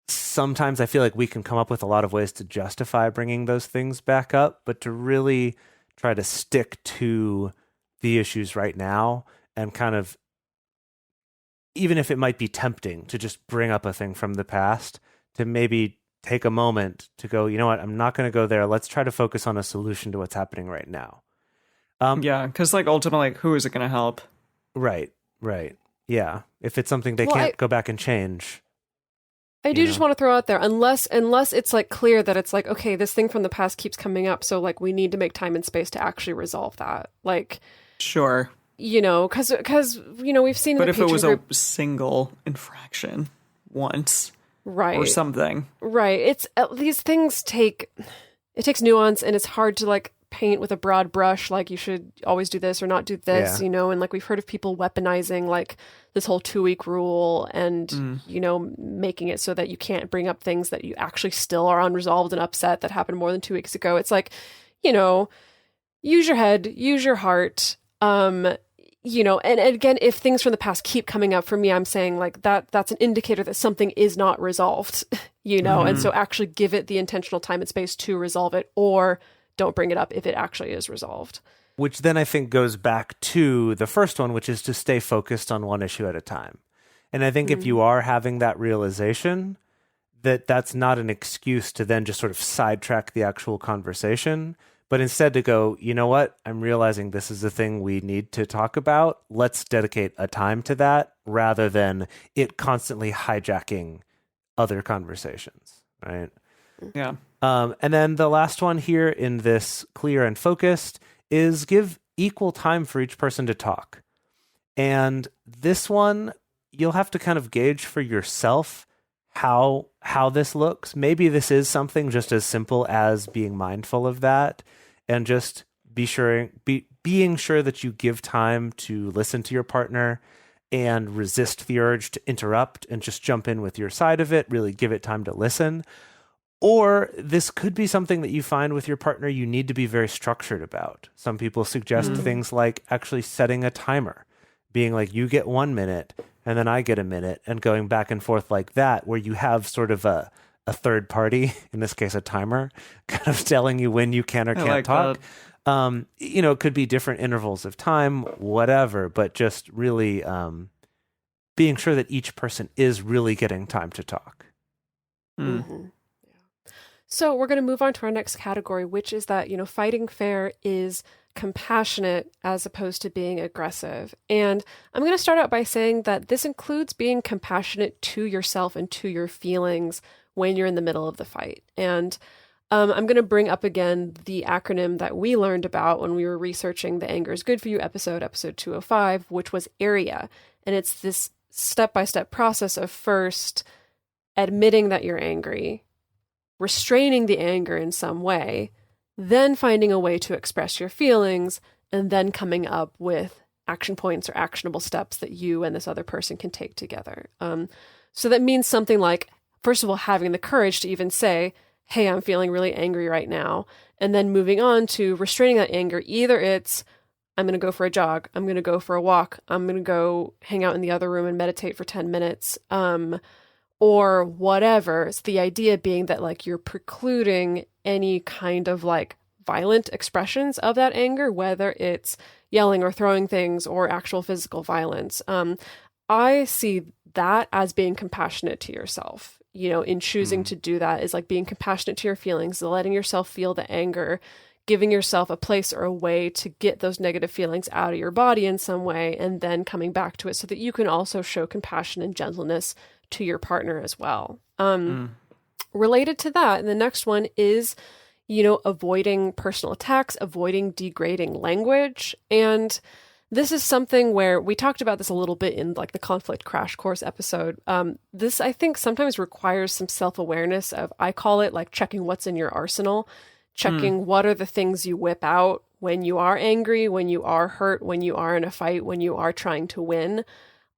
Sometimes I feel like we can come up with a lot of ways to justify bringing those things back up, but to really try to stick to the issues right now and kind of, even if it might be tempting to just bring up a thing from the past, to maybe take a moment to go, you know what, I'm not going to go there. Let's try to focus on a solution to what's happening right now. Yeah, because like ultimately, who is it going to help? Right. Yeah. If it's something they can't go back and change. I do just want to throw out there, unless it's like clear that it's like, okay, this thing from the past keeps coming up, so like we need to make time and space to actually resolve that. Like, sure. Because we've seen. But in the if it was group, a single infraction once, right, or something, right? It's these things takes nuance, and it's hard to like paint with a broad brush. Like you should always do this or not do this, and like we've heard of people weaponizing like this whole 2-week rule and making it so that you can't bring up things that you actually still are unresolved and upset that happened more than 2 weeks ago. It's like, use your head, use your heart. And again, if things from the past keep coming up, for me, I'm saying like that's an indicator that something is not resolved, and so actually give it the intentional time and space to resolve it, or don't bring it up if it actually is resolved. Which then I think goes back to the first one, which is to stay focused on one issue at a time. And I think if you are having that realization, that's not an excuse to then just sort of sidetrack the actual conversation, but instead to go, you know what, I'm realizing this is the thing we need to talk about. Let's dedicate a time to that rather than it constantly hijacking other conversations, right? Yeah. And then the last one here in this clear and focused is give equal time for each person to talk. And this one, you'll have to kind of gauge for yourself how this looks. Maybe this is something just as simple as being mindful of that and just being sure that you give time to listen to your partner and resist the urge to interrupt and just jump in with your side of it, really give it time to listen. Or this could be something that you find with your partner you need to be very structured about. Some people suggest things like actually setting a timer, being like, you get 1 minute and then I get a minute, and going back and forth like that, where you have sort of a third party, in this case a timer, kind of telling you when you can or can't talk. It could be different intervals of time, whatever, but just really being sure that each person is really getting time to talk. Mm-hmm. Yeah. So we're going to move on to our next category, which is that, fighting fair is compassionate as opposed to being aggressive. And I'm going to start out by saying that this includes being compassionate to yourself and to your feelings when you're in the middle of the fight. And I'm going to bring up again the acronym that we learned about when we were researching the Anger is Good for You episode 205, which was AREA. And it's this step-by-step process of first admitting that you're angry, restraining the anger in some way, then finding a way to express your feelings, and then coming up with action points or actionable steps that you and this other person can take together. So that means something like, first of all, having the courage to even say, hey, I'm feeling really angry right now. And then moving on to restraining that anger. Either it's, I'm going to go for a jog, I'm going to go for a walk, I'm going to go hang out in the other room and meditate for 10 minutes, or whatever. It's the idea being that like you're precluding any kind of like violent expressions of that anger, whether it's yelling or throwing things or actual physical violence. I see that as being compassionate to yourself, in choosing to do that is like being compassionate to your feelings, letting yourself feel the anger, giving yourself a place or a way to get those negative feelings out of your body in some way, and then coming back to it so that you can also show compassion and gentleness to your partner as well. Related to that, the next one is, avoiding personal attacks, avoiding degrading language. And this is something where we talked about this a little bit in like the conflict crash course episode. This, I think, sometimes requires some self-awareness of, I call it like checking what's in your arsenal, checking what are the things you whip out when you are angry, when you are hurt, when you are in a fight, when you are trying to win.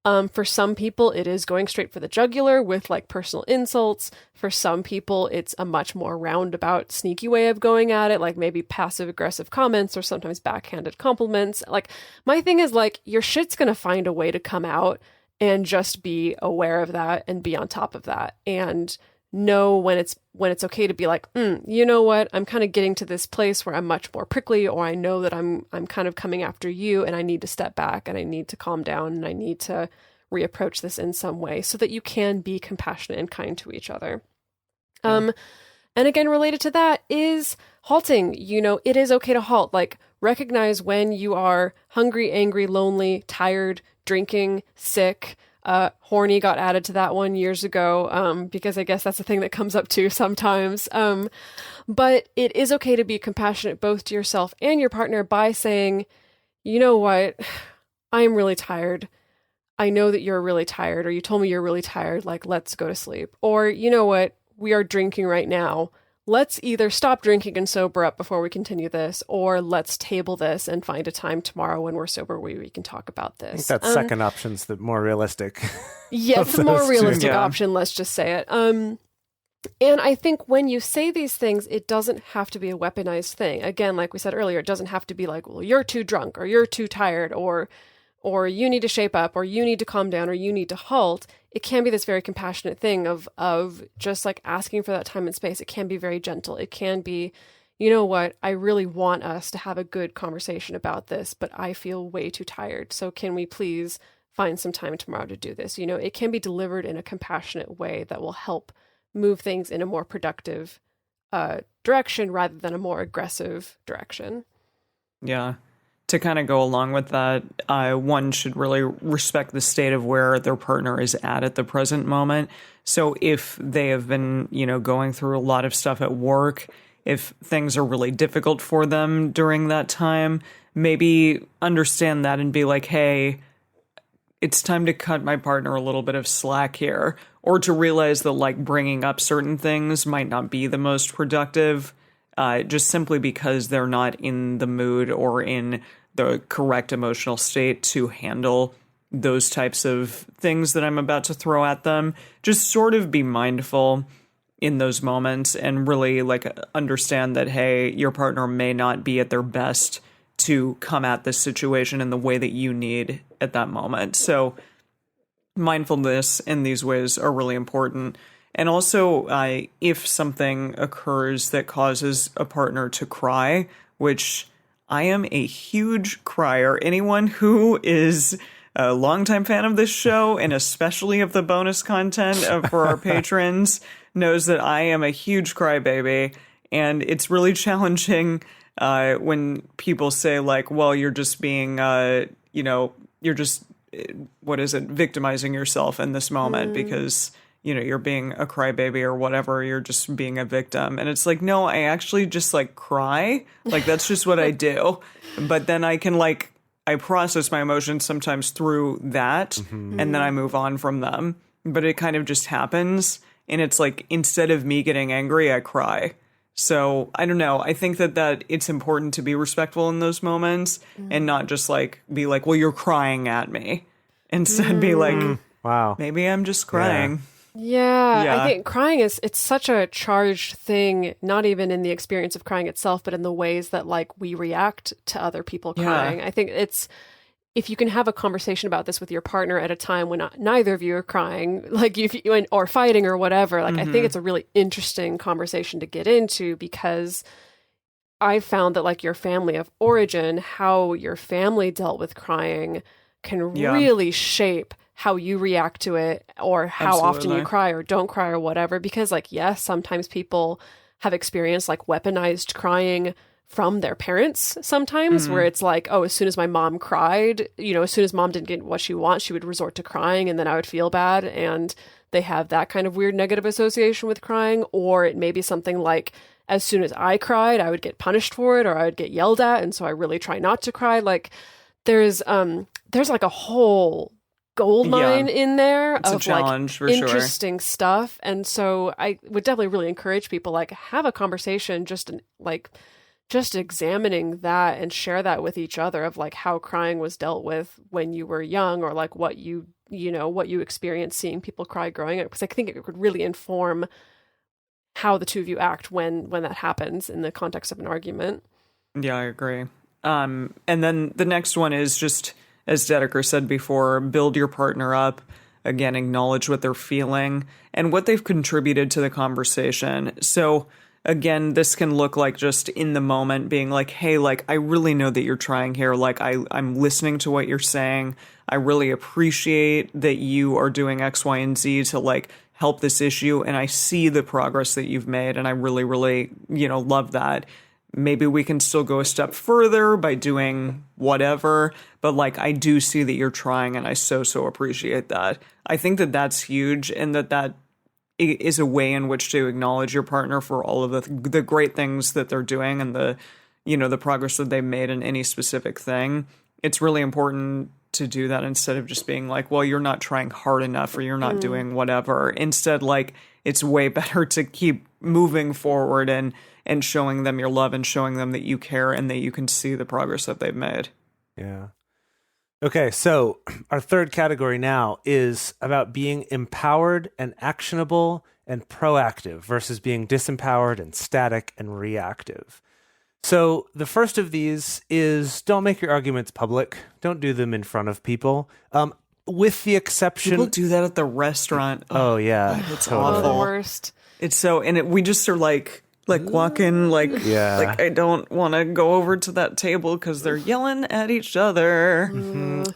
For some people, it is going straight for the jugular with like personal insults. For some people, it's a much more roundabout, sneaky way of going at it, like maybe passive aggressive comments or sometimes backhanded compliments. Like my thing is like your shit's going to find a way to come out, and just be aware of that and be on top of that and know when it's okay to be like, you know what, I'm kind of getting to this place where I'm much more prickly, or I know that I'm kind of coming after you and I need to step back and I need to calm down and I need to reapproach this in some way so that you can be compassionate and kind to each other. And again, related to that is halting. It is okay to halt. Like recognize when you are hungry, angry, lonely, tired, drinking, sick. Horny got added to that one years ago, because I guess that's a thing that comes up too sometimes. But it is okay to be compassionate both to yourself and your partner by saying, you know what, I am really tired. I know that you're really tired, or you told me you're really tired, like, let's go to sleep. Or, you know what, we are drinking right now. Let's either stop drinking and sober up before we continue this, or let's table this and find a time tomorrow when we're sober where we can talk about this. I think that second option's the more realistic. Yeah, it's the more realistic option, let's just say it. And I think when you say these things, it doesn't have to be a weaponized thing. Again, like we said earlier, it doesn't have to be like, well, you're too drunk, or you're too tired, or you need to shape up, or you need to calm down, or you need to halt. It can be this very compassionate thing of just like asking for that time and space. It can be very gentle. It can be, you know what, I really want us to have a good conversation about this, but I feel way too tired. So can we please find some time tomorrow to do this? It can be delivered in a compassionate way that will help move things in a more productive direction rather than a more aggressive direction. Yeah. to kind of go along with that, one should really respect the state of where their partner is at the present moment. So if they have been, going through a lot of stuff at work, if things are really difficult for them during that time, maybe understand that and be like, hey, it's time to cut my partner a little bit of slack here, or to realize that like bringing up certain things might not be the most productive, just simply because they're not in the mood or in the correct emotional state to handle those types of things that I'm about to throw at them. Just sort of be mindful in those moments and really like understand that, hey, your partner may not be at their best to come at this situation in the way that you need at that moment. So mindfulness in these ways are really important. And also, if something occurs that causes a partner to cry, which I am a huge crier. Anyone who is a longtime fan of this show, and especially of the bonus content for our patrons, knows that I am a huge crybaby. And it's really challenging when people say like, well, you're just being, you're just, victimizing yourself in this moment because, you're being a crybaby or whatever, you're just being a victim. And it's like, no, I actually just like cry. Like, that's just what I do. But then I can I process my emotions sometimes through that, and then I move on from them. But it kind of just happens. And it's like, instead of me getting angry, I cry. So I don't know. I think that it's important to be respectful in those moments and not just be like, well, you're crying at me. Instead be like, wow, maybe I'm just crying. Yeah, I think crying it's such a charged thing, not even in the experience of crying itself, but in the ways that we react to other people crying. I think it's, if you can have a conversation about this with your partner at a time when neither of you are crying, or fighting or whatever, I think it's a really interesting conversation to get into, because I found that your family of origin, how your family dealt with crying can really shape how you react to it, or how often you cry or don't cry or whatever. Because yes, sometimes people have experienced weaponized crying from their parents sometimes, where it's oh, as soon as my mom cried, as soon as mom didn't get what she wants, she would resort to crying, and then I would feel bad. And they have that kind of weird negative association with crying. Or it may be something as soon as I cried, I would get punished for it, or I would get yelled at. And so I really try not to cry. There's a whole gold mine in there it's of a challenge, for interesting stuff. And so I would definitely really encourage people have a conversation, just examining that and share that with each other of how crying was dealt with when you were young, or what you experienced seeing people cry growing up, because I think it could really inform how the two of you act when that happens in the context of an argument. Yeah, I agree. And then the next one is just, as Dedeker said before, build your partner up. Again, acknowledge what they're feeling and what they've contributed to the conversation. So again, this can look like just in the moment being like, hey, I really know that you're trying here. I'm listening to what you're saying. I really appreciate that you are doing X, Y, and Z to help this issue. And I see the progress that you've made. And I really, really, love that. Maybe we can still go a step further by doing whatever, but I do see that you're trying, and I so appreciate that. I think that that's huge, and that is a way in which to acknowledge your partner for all of the great things that they're doing and the progress that they've made in any specific thing. It's really important to do that instead of just being well, you're not trying hard enough, or you're not doing whatever. Instead, it's way better to keep moving forward and showing them your love and showing them that you care and that you can see the progress that they've made. Yeah. Okay, so our third category now is about being empowered and actionable and proactive versus being disempowered and static and reactive. So the first of these is, don't make your arguments public. Don't do them in front of people. With the exception... People do that at the restaurant. Oh yeah. God, it's totally. awful. The worst. It's so... And we just are walking, I don't want to go over to that table because they're yelling at each other.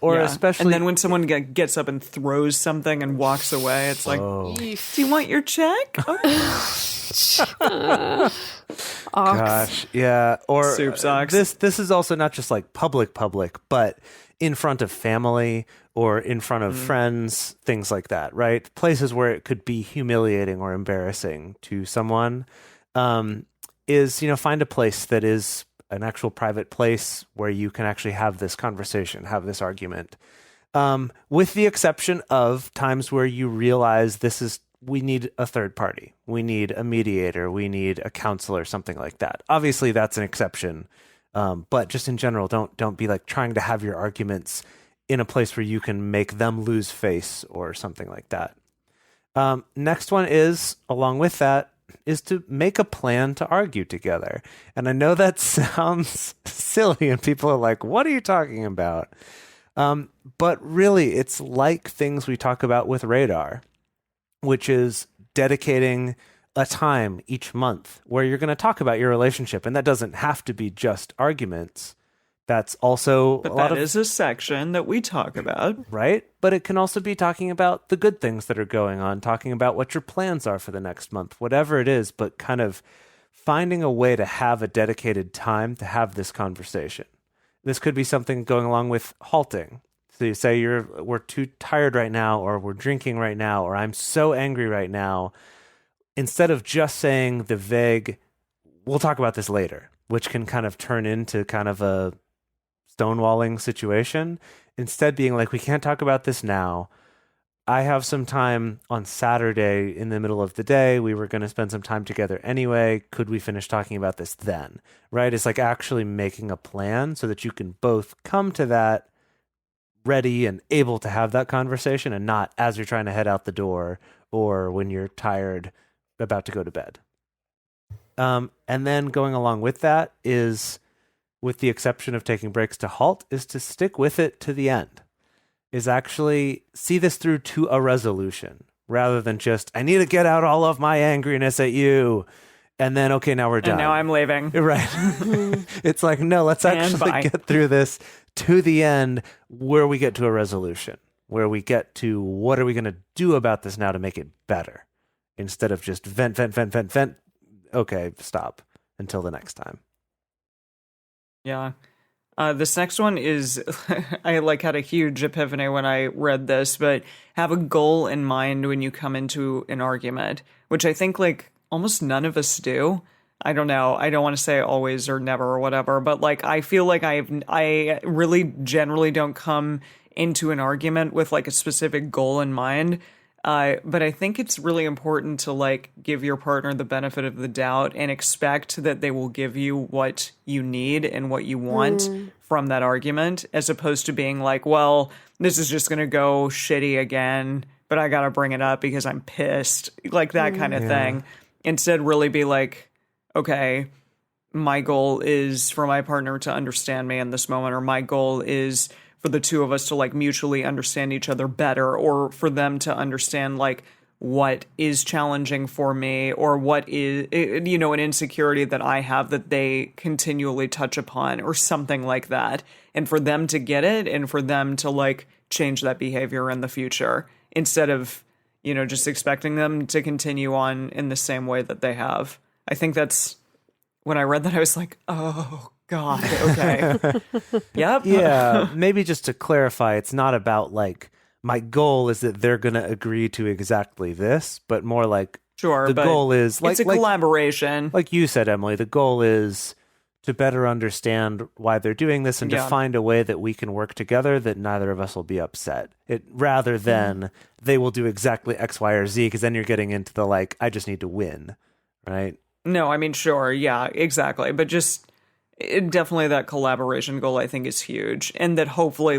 Or especially... And then when someone gets up and throws something and walks away, it's do you want your check? Okay. Ox. Gosh, yeah. Or Soup socks. This is also not just like public, but in front of family or in front of friends, things like that, right? Places where it could be humiliating or embarrassing to someone. Is, find a place that is an actual private place where you can actually have this conversation, have this argument. With the exception of times where you realize we need a third party. We need a mediator. We need a counselor, something like that. Obviously, that's an exception. But just in general, don't be like trying to have your arguments in a place where you can make them lose face or something like that. Next one is, along with that, is to make a plan to argue together. And I know that sounds silly and people are like, what are you talking about? But really, it's like things we talk about with Radar, which is dedicating a time each month where you're going to talk about your relationship. And that doesn't have to be just arguments. That's also But that is a section that we talk about. Right? But it can also be talking about the good things that are going on, talking about what your plans are for the next month, whatever it is, but kind of finding a way to have a dedicated time to have this conversation. This could be something going along with halting. So you say we're too tired right now, or we're drinking right now, or I'm so angry right now. Instead of just saying the vague, we'll talk about this later, which can kind of turn into kind of a stonewalling situation, instead being like, we can't talk about this now. I have some time on Saturday in the middle of the day. We were going to spend some time together anyway. Could we finish talking about this then? Right? It's like actually making a plan so that you can both come to that ready and able to have that conversation, and not as you're trying to head out the door or when you're tired about to go to bed. And then going along with that is, with the exception of taking breaks to halt, is to stick with it to the end. Is actually see this through to a resolution rather than just, I need to get out all of my angriness at you. And then, okay, now we're done. And now I'm leaving. Right. It's like, no, let's actually get through this to the end where we get to a resolution, where we get to what are we going to do about this now to make it better, instead of just vent. Okay, stop until the next time. Yeah. This next one is, I had a huge epiphany when I read this, but have a goal in mind when you come into an argument, which I think almost none of us do. I don't know. I don't want to say always or never or whatever, but I feel like I really generally don't come into an argument with a specific goal in mind. But I think it's really important to give your partner the benefit of the doubt and expect that they will give you what you need and what you want from that argument, as opposed to being well, this is just going to go shitty again, but I got to bring it up because I'm pissed, that kind of thing. Instead, really be okay, my goal is for my partner to understand me in this moment, or my goal is for the two of us to mutually understand each other better, or for them to understand what is challenging for me, or what is, an insecurity that I have that they continually touch upon, or something like that. And for them to get it, and for them to change that behavior in the future, instead of, just expecting them to continue on in the same way that they have. I think that's, when I read that, I was like, oh God, okay. Yep. Yeah, maybe just to clarify, it's not about my goal is that they're going to agree to exactly this, but more sure, the goal is it's a collaboration. Like you said, Emily, the goal is to better understand why they're doing this, and to find a way that we can work together that neither of us will be upset. Rather than they will do exactly X, Y, or Z, because then you're getting into the I just need to win, right? No, I mean, sure, yeah, exactly. But just definitely that collaboration goal, I think, is huge. And that hopefully,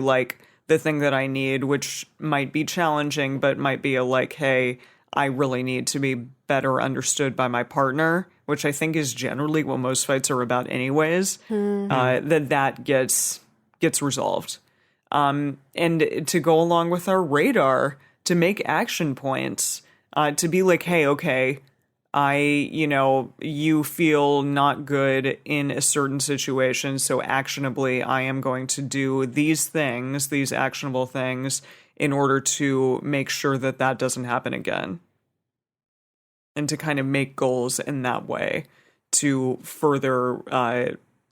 the thing that I need, which might be challenging, but might be hey, I really need to be better understood by my partner, which I think is generally what most fights are about anyways, that gets resolved. And to go along with our radar, to make action points, to be hey, okay, you feel not good in a certain situation, so actionably, I am going to do these things, these actionable things, in order to make sure that that doesn't happen again. And to kind of make goals in that way, to further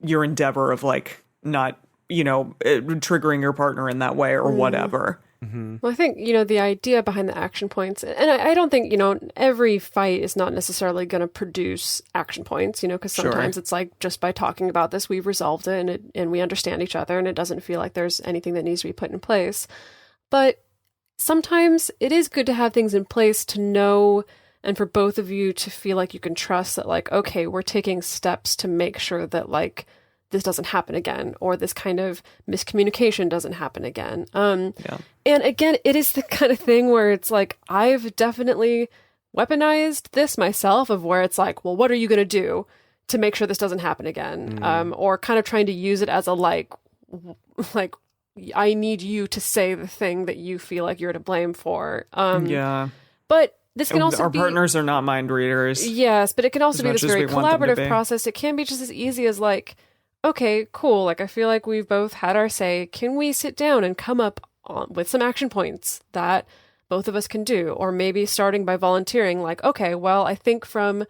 your endeavor of like not, triggering your partner in that way or whatever. Well, I think, the idea behind the action points, and I don't think, every fight is not necessarily going to produce action points, because sometimes it's like just by talking about this, we've resolved it and we understand each other and it doesn't feel like there's anything that needs to be put in place. But sometimes it is good to have things in place to know and for both of you to feel like you can trust that, like, okay, we're taking steps to make sure that, like, this doesn't happen again, or this kind of miscommunication doesn't happen again. And again, it is the kind of thing where it's like, I've definitely weaponized this myself, of where it's like, well, what are you going to do to make sure this doesn't happen again? Or kind of trying to use it as a like, I need you to say the thing that you feel like you're to blame for. But this can also be... Our partners are not mind readers. Yes, but it can also be this very collaborative be. process. It can be just as easy as like, okay, cool. Like, I feel like we've both had our say. Can we sit down and come up with some action points that both of us can do? Or maybe starting by volunteering, like, okay, well, I think from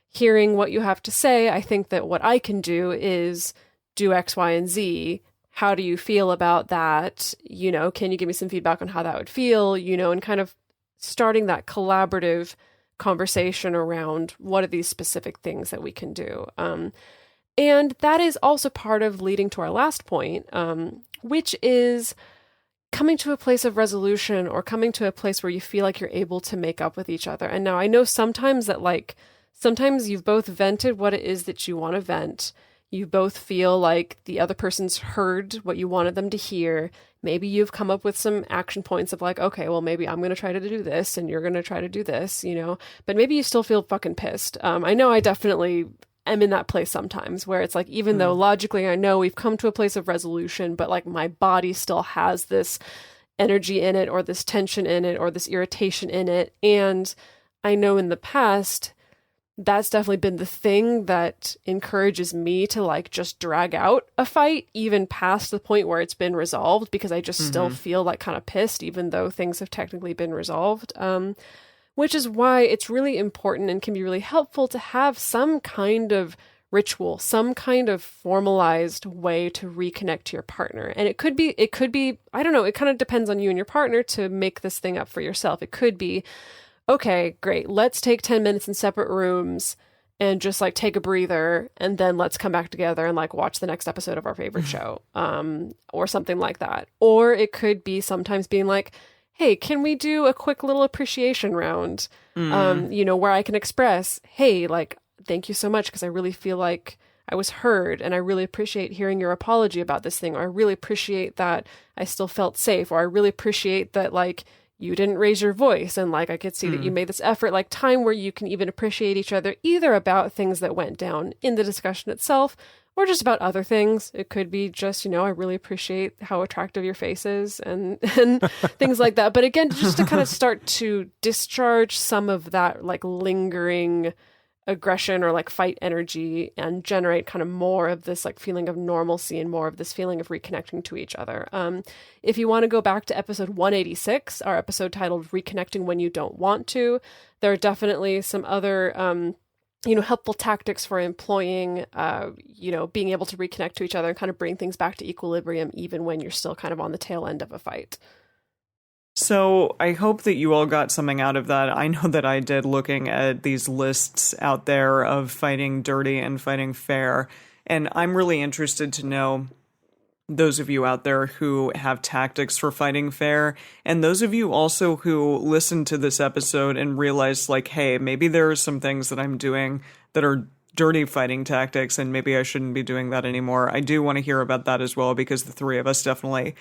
hearing what you have to say, I think that what I can do is do X, Y, and Z. How do you feel about that? Can you give me some feedback on how that would feel? And kind of starting that collaborative conversation around what are these specific things that we can do. And that is also part of leading to our last point, which is coming to a place of resolution, or coming to a place where you feel like you're able to make up with each other. And now I know sometimes that, like, sometimes you've both vented what it is that you want to vent. You both feel like the other person's heard what you wanted them to hear. Maybe you've come up with some action points of like, okay, well, maybe I'm going to try to do this and you're going to try to do this, but maybe you still feel fucking pissed. I know I definitely am in that place sometimes, where it's like, even though logically I know we've come to a place of resolution, but like my body still has this energy in it, or this tension in it, or this irritation in it. And I know in the past, that's definitely been the thing that encourages me to like just drag out a fight even past the point where it's been resolved, because I just still feel like kind of pissed, even though things have technically been resolved. Which is why it's really important and can be really helpful to have some kind of ritual, some kind of formalized way to reconnect to your partner. And it could be, I don't know, it kind of depends on you and your partner to make this thing up for yourself. It could be, okay, great, let's take 10 minutes in separate rooms and just like take a breather, and then let's come back together and like watch the next episode of our favorite show, or something like that. Or it could be sometimes being like, hey, can we do a quick little appreciation round, where I can express, hey, like, thank you so much, because I really feel like I was heard, and I really appreciate hearing your apology about this thing, or I really appreciate that I still felt safe, or I really appreciate that, like, you didn't raise your voice, and like I could see that you made this effort, like time where you can even appreciate each other, either about things that went down in the discussion itself, or just about other things. It could be just, I really appreciate how attractive your face is, and things like that. But again, just to kind of start to discharge some of that like lingering aggression or like fight energy, and generate kind of more of this like feeling of normalcy and more of this feeling of reconnecting to each other. If you want to go back to episode 186, our episode titled Reconnecting When You Don't Want to, there are definitely some other helpful tactics for employing, being able to reconnect to each other and kind of bring things back to equilibrium, even when you're still kind of on the tail end of a fight. So I hope that you all got something out of that. I know that I did, looking at these lists out there of fighting dirty and fighting fair. And I'm really interested to know those of you out there who have tactics for fighting fair, and those of you also who listen to this episode and realize, like, hey, maybe there are some things that I'm doing that are dirty fighting tactics, and maybe I shouldn't be doing that anymore. I do want to hear about that as well, because the three of us definitely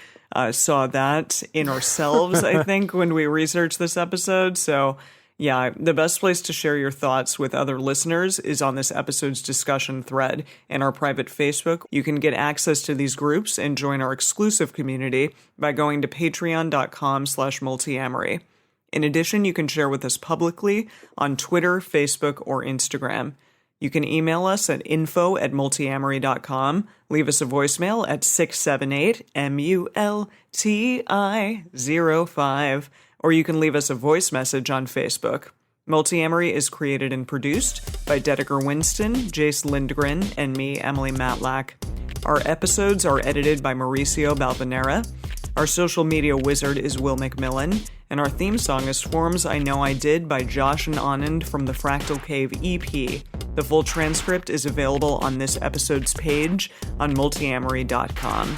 saw that in ourselves, I think, when we researched this episode. So yeah, the best place to share your thoughts with other listeners is on this episode's discussion thread in our private Facebook. You can get access to these groups and join our exclusive community by going to patreon.com/multiamory. In addition, you can share with us publicly on Twitter, Facebook, or Instagram. You can email us at info@multiamory.com, leave us a voicemail at 678-MULTI05, or you can leave us a voice message on Facebook. Multiamory is created and produced by Dedeker Winston, Jase Lindgren, and me, Emily Matlack. Our episodes are edited by Mauricio Balvanera. Our social media wizard is Will McMillan, and our theme song is Forms I Know I Did by Josh and Anand from the Fractal Cave EP. The full transcript is available on this episode's page on multiamory.com.